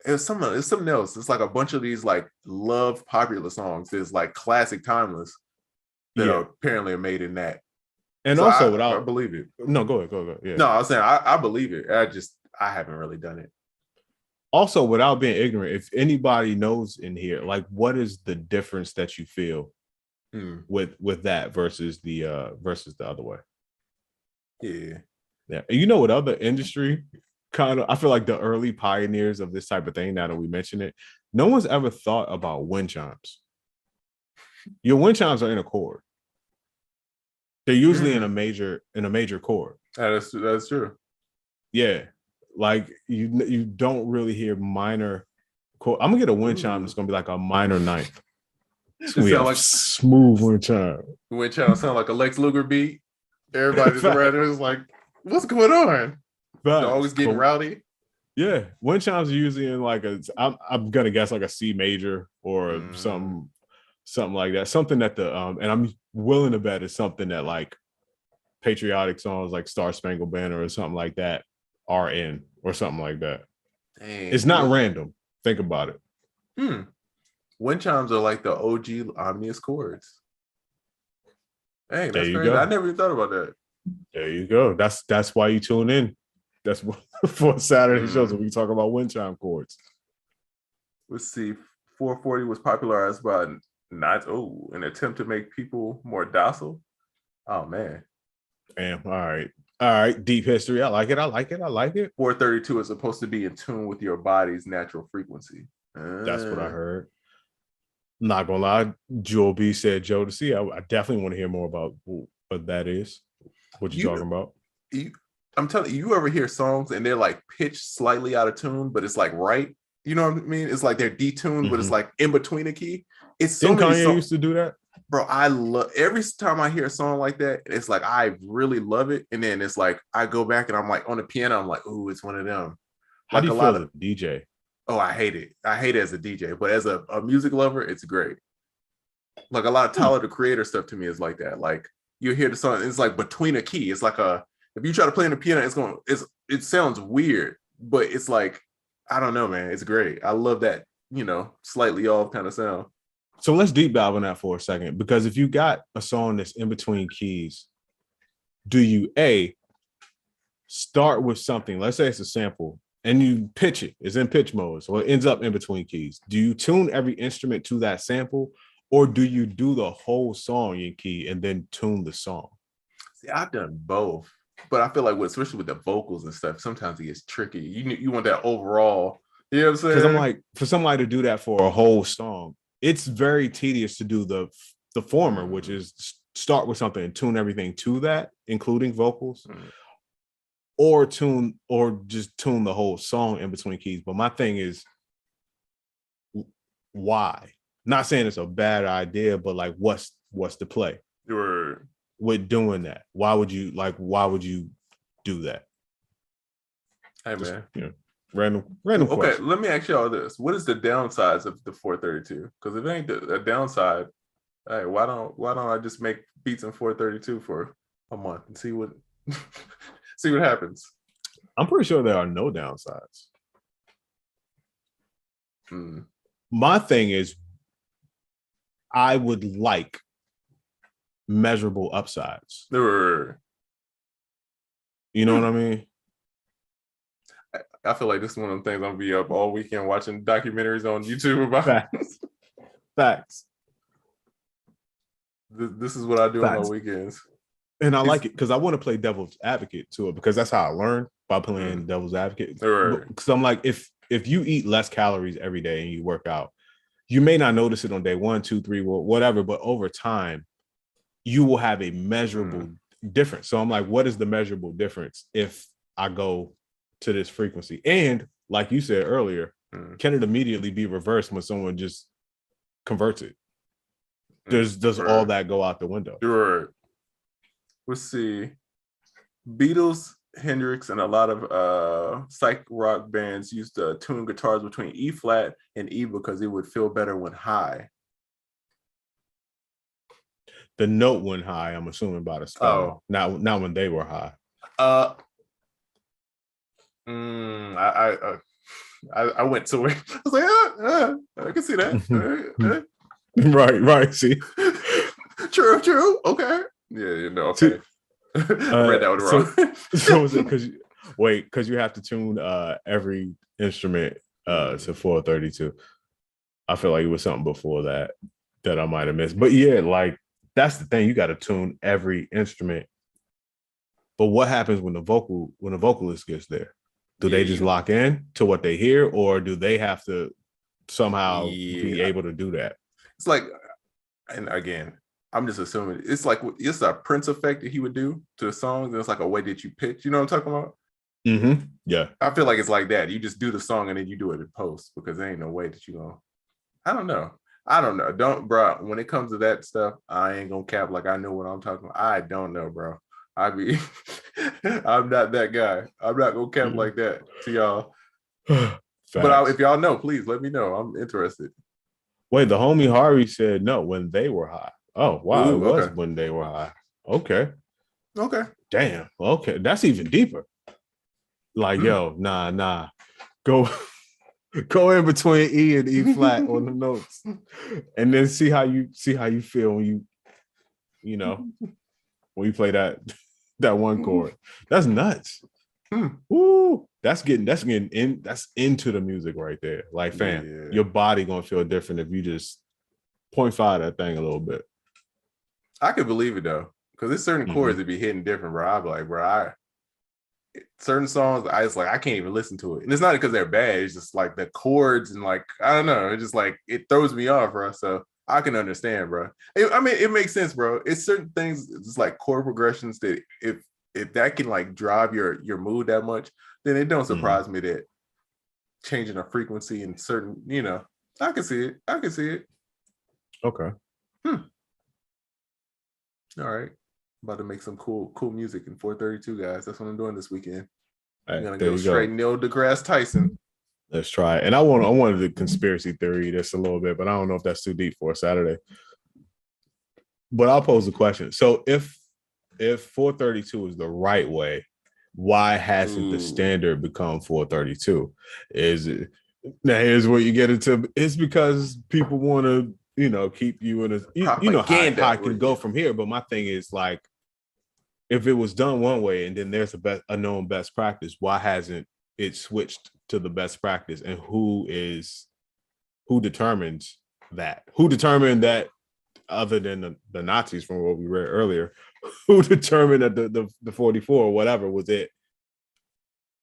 It's something else. It's like a bunch of these like love popular songs. There's like classic timeless that are apparently made in that. And so also, I believe it. No, go ahead. Yeah. No, I was saying I believe it. I haven't really done it. Also, without being ignorant, if anybody knows in here, like, what is the difference that you feel with that versus the other way? Yeah. And you know what other industry kind of, I feel like the early pioneers of this type of thing, now that we mention it, no one's ever thought about wind chimes. Your wind chimes are in a chord. They're usually in a major chord. That's true. Yeah. Like you don't really hear minor chord. I'm gonna get a wind chime that's gonna be like a minor ninth. It's gonna be a like smooth wind chime. Wind chime sound like a Lex Luger beat. Everybody's around there is like, what's going on? They're always getting rowdy. Yeah, wind chimes are usually in like I'm gonna guess like a C major or something like that. Something that and I'm willing to bet it's something that like patriotic songs like Star Spangled Banner or something like that are in, or something like that. Dang, it's not random. Think about it. Wind chimes are like the OG omnius chords. Hey, that's crazy. Go. I never even thought about that. There you go. That's why you tune in. That's for Saturday shows when we talk about wind chime chords. Let's see. 440 was popularized by an attempt to make people more docile. Oh man. Damn. All right. Deep history. I like it. 432 is supposed to be in tune with your body's natural frequency. That's what I heard. Not gonna lie, Joel B said Joe to see. I definitely want to hear more about what that is. What you talking about? I'm telling you, ever hear songs and they're like pitched slightly out of tune, but it's like right? You know what I mean? It's like they're detuned, but it's like in between a key. It's so many Kanye used to do that. Bro, I love every time I hear a song like that, it's like I really love it. And then it's like I go back and I'm like on the piano, I'm like, ooh, it's one of them. How do you feel as a DJ? Oh, I hate it. I hate it as a DJ, but as a music lover, it's great. Like a lot of Tyler the Creator stuff to me is like that. Like you hear the song, it's like between a key. It's like if you try to play on the piano, it sounds weird, but it's like, I don't know, man. It's great. I love that, slightly off kind of sound. So let's deep dive on that for a second, because if you got a song that's in between keys, do you start with something? Let's say it's a sample and you pitch it. It's in pitch mode, so it ends up in between keys. Do you tune every instrument to that sample, or do you do the whole song in key and then tune the song? See, I've done both, but I feel like especially with the vocals and stuff, sometimes it gets tricky. You want that overall. You know what I'm saying? Because I'm like, for somebody to do that for a whole song, it's very tedious to do the former, which is start with something and tune everything to that, including vocals, or just tune the whole song in between keys. But my thing is, why? Not saying it's a bad idea, but like, what's the play with doing that? Why would you do that? Hey man, Random Okay, question. let me ask y'all this: what is the downsides of the 432? Because if it ain't a downside, hey, why don't I just make beats in 432 for a month and see what see what happens? I'm pretty sure there are no downsides. My thing is, I would like measurable upsides. You know what I mean? I feel like this is one of the things I'm gonna be up all weekend watching documentaries on YouTube about. Facts. This is what I do on my weekends. And I like it because I want to play devil's advocate to it, because that's how I learn, by playing devil's advocate. Because I'm like, if you eat less calories every day and you work out, you may not notice it on day 1, 2, 3, whatever, but over time, you will have a measurable difference. So I'm like, what is the measurable difference if I go to this frequency? And like you said earlier, can it immediately be reversed when someone just converts it? Does all that go out the window? Let's see. Beatles, Hendrix, and a lot of psych rock bands used to tune guitars between E flat and E because it would feel better when high. The note went high, I'm assuming, by the spell. Not when they were high. I went to it. I was like, I can see that. Right. See, true. Okay. Yeah, okay. Read that one wrong. So is it because you have to tune every instrument to 432? I feel like it was something before that I might have missed. But yeah, like that's the thing. You got to tune every instrument. But what happens when the vocalist gets there? Do they just lock in to what they hear, or do they have to somehow be able to do that? It's like, and again, I'm just assuming it's like it's a Prince effect that he would do to the songs, and it's like a way that you pitch. You know what I'm talking about? Yeah. I feel like it's like that. You just do the song and then you do it in post, because there ain't no way that you gonna. I don't know. Bro. When it comes to that stuff, I ain't gonna cap like I know what I'm talking about. I don't know, bro. I'm not that guy. I'm not gonna cap like that to y'all. But if y'all know, please let me know. I'm interested. Wait, the homie Harvey said no when they were high. Oh wow, it was when they were high. Okay. Damn. Okay, that's even deeper. Like yo, nah. Go in between E and E flat on the notes, and then see how you feel when when you play that one chord. That's nuts. Woo! That's getting in. That's into the music right there. Like, fam, your body gonna feel different if you just 0.5 that thing a little bit. I could believe it though, because there's certain chords that be hitting different, bro. I'd be like, bro, certain songs, I can't even listen to it, and it's not because they're bad. It's just like the chords and like I don't know. It's just like it throws me off, bro. So I can understand, bro. It makes sense, bro. It's certain things, it's like chord progressions that if that can like drive your mood that much, then it don't surprise me that changing a frequency in certain, I can see it. Okay. All right. About to make some cool music in 432, guys. That's what I'm doing this weekend. I'm gonna go straight Neil deGrasse Tyson. Let's try it. And I wanted the conspiracy theory this a little bit, but I don't know if that's too deep for a Saturday. But I'll pose the question. So if 432 is the right way, why hasn't the standard become 432? Is it now? Here's where you get into. It's because people want to, keep you in a how I can go from here. But my thing is like, if it was done one way and then there's a known best practice, why hasn't it switched to the best practice? And who determines that? Who determined that? Other than the Nazis, from what we read earlier, who determined that the 44 or whatever was it?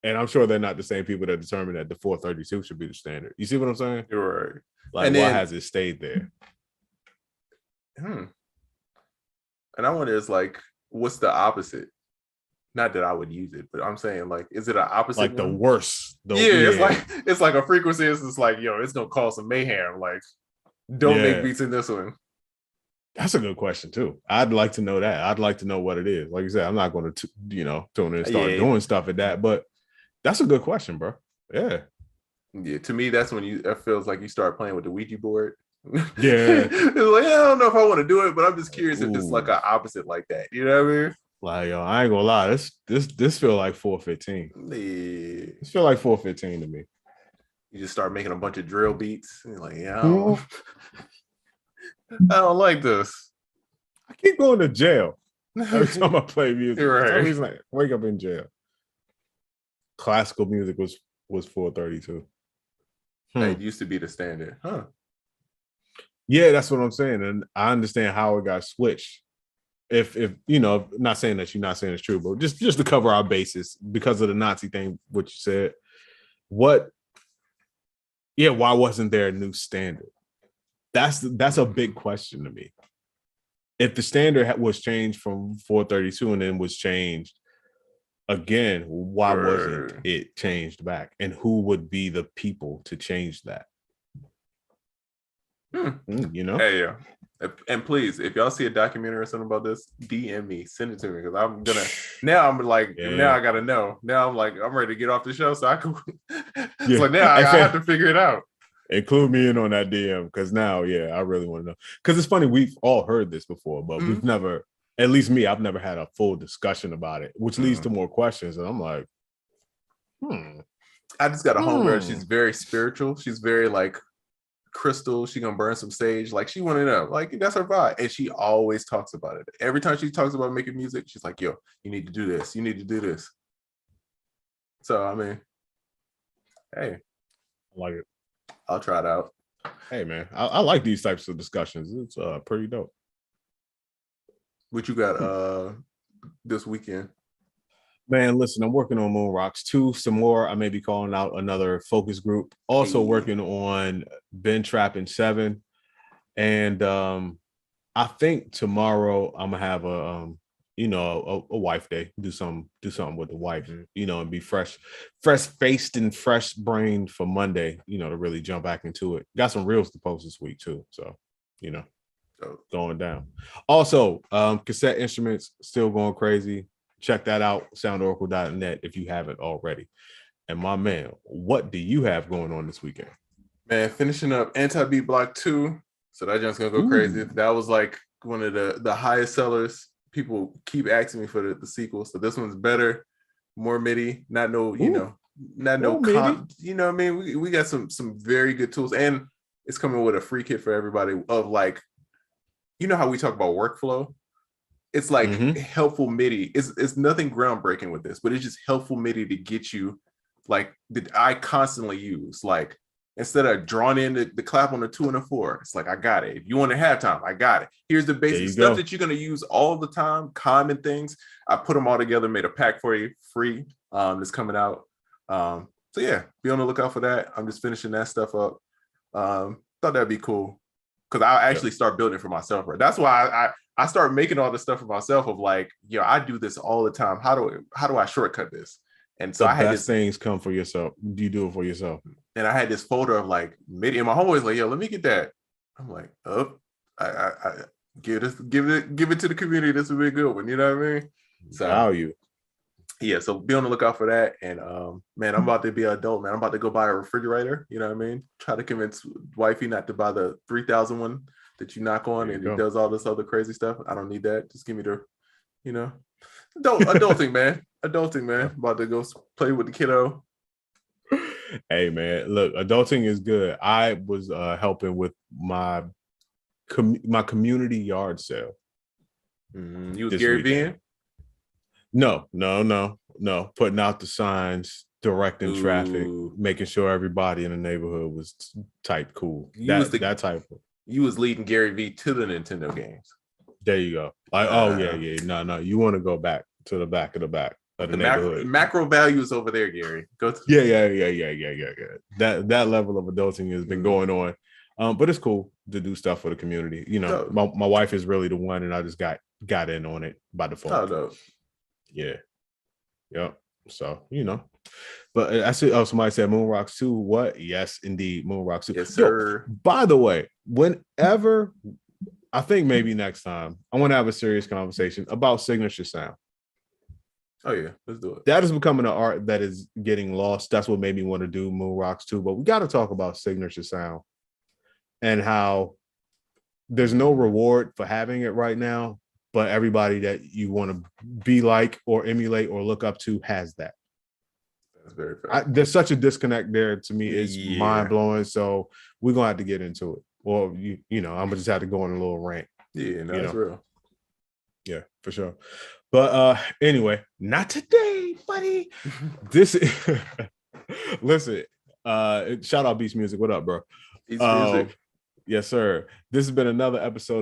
And I'm sure they're not the same people that determined that the 432 should be the standard. You see what I'm saying? You're right. Like, why has it stayed there? And I wonder, is like, what's the opposite? Not that I would use it, but I'm saying, like, is it an opposite? Like the worst? It's like a frequency. It's just like, it's gonna cause some mayhem. Like, don't make beats in this one. That's a good question too. I'd like to know that. I'd like to know what it is. Like you said, I'm not going to, tune in and start doing stuff at that. But that's a good question, bro. Yeah. Yeah, to me, that's when it feels like you start playing with the Ouija board. Yeah. It's like, I don't know if I want to do it, but I'm just curious if it's like Ooh. an opposite like that. You know what I mean? Like, yo, I ain't gonna lie. This feel like 415. Yeah. This feel like 415 to me. You just start making a bunch of drill beats. And you're like, yeah, Mhm. I don't like this. I keep going to jail every time I play music. You're For some right. reason, I wake up in jail. Classical music was 432. It used to be the standard, huh? Yeah, that's what I'm saying, and I understand how it got switched. If you know, not saying that you're not saying it's true, but just to cover our bases because of the Nazi thing, what you said. What? Yeah, why wasn't there a new standard? That's a big question to me. If the standard was changed from 432 and then was changed again, why wasn't it changed back? And who would be the people to change that? You know? Hey, yeah. And please, if y'all see a documentary or something about this, DM me, send it to me, because I'm gonna. Now I'm like, now I gotta know. Now I'm like, I'm ready to get off the show, so I can. It's like now I have to figure it out. Include me in on that DM, because now, yeah, I really want to know. Because it's funny, we've all heard this before, but we've never, at least me, I've never had a full discussion about it, which leads to more questions. And I'm like, I just got a homegirl. She's very spiritual. She's very like crystal. She gonna burn some sage. Like she wanted to, like that's her vibe, and she always talks about it. Every time she talks about making music, she's like, "Yo, you need to do this. You need to do this." So I mean, hey, I like it. I'll try it out. Hey man, I like these types of discussions. It's pretty dope. What you got this weekend? Man, listen, I'm working on Moon Rocks 2, some more. I may be calling out another focus group. Also working on Ben Trapping 7. And I think tomorrow I'm gonna have a wife day. Do something with the wife, and be fresh faced and fresh brained for Monday, to really jump back into it. Got some reels to post this week too. So, going down. Also, cassette instruments still going crazy. Check that out, soundoracle.net if you haven't already. And my man, what do you have going on this weekend? Man, finishing up Anti-Beat Block 2. So that jump's gonna go crazy. That was like one of the highest sellers. People keep asking me for the sequel. So this one's better, more MIDI, not no, not no comp. You know what I mean? We got some very good tools, and it's coming with a free kit for everybody of like, how we talk about workflow. It's like helpful MIDI. It's nothing groundbreaking with this, but it's just helpful MIDI to get you like that I constantly use. Like instead of drawing in the clap on the 2 and the 4, it's like I got it. If you want to have time, I got it. Here's the basic stuff that you're gonna use all the time, common things. I put them all together, made a pack for you, free. That's coming out. So yeah, be on the lookout for that. I'm just finishing that stuff up. Thought that'd be cool because I'll actually start building it for myself. Right? That's why I start making all this stuff for myself of like, I do this all the time. How do I shortcut this? And so I had best things come for yourself. Do you do it for yourself? And I had this folder of like MIDI, and my homeboy's like, "Yo, let me get that." I'm like, "Oh, I give it to the community. This will be a good one." You know what I mean? So value. Yeah, so be on the lookout for that. And man, I'm about to be an adult, man. I'm about to go buy a refrigerator. You know what I mean? Try to convince wifey not to buy the 3,000 one that you knock on and it does all this other crazy stuff. I don't need that. Just give me the, adulting, man. Adulting, man. About to go play with the kiddo. Hey, man. Look, adulting is good. I was helping with my community yard sale. You was Gary Vee? No. Putting out the signs, directing traffic, making sure everybody in the neighborhood was type cool. That type of. You was leading Gary Vee to the Nintendo games. There you go. Yeah. No. You want to go back to the back of the neighborhood. Macro values over there, Gary. Go to yeah. That level of adulting has been going on. But it's cool to do stuff for the community. My wife is really the one, and I just got in on it by default. No. Yeah. Yep. So, but I see, somebody said Moon Rocks 2. What? Yes, indeed. Moon Rocks 2. Yes, sir. By the way, whenever, I think maybe next time, I want to have a serious conversation about signature sound. Oh yeah, let's do it. That is becoming an art that is getting lost. That's what made me want to do Moon Rocks too. But we got to talk about signature sound and how there's no reward for having it right now, but everybody that you want to be like or emulate or look up to has that. That's very fair. There's such a disconnect there. To me, it's mind blowing. So we're gonna have to get into it. Or I'm gonna just have to go on a little rant. Yeah, no, that's real. Yeah, for sure. But anyway, not today, buddy. This listen, shout out Beats Music. What up, bro? Beats Music. Yes, sir. This has been another episode of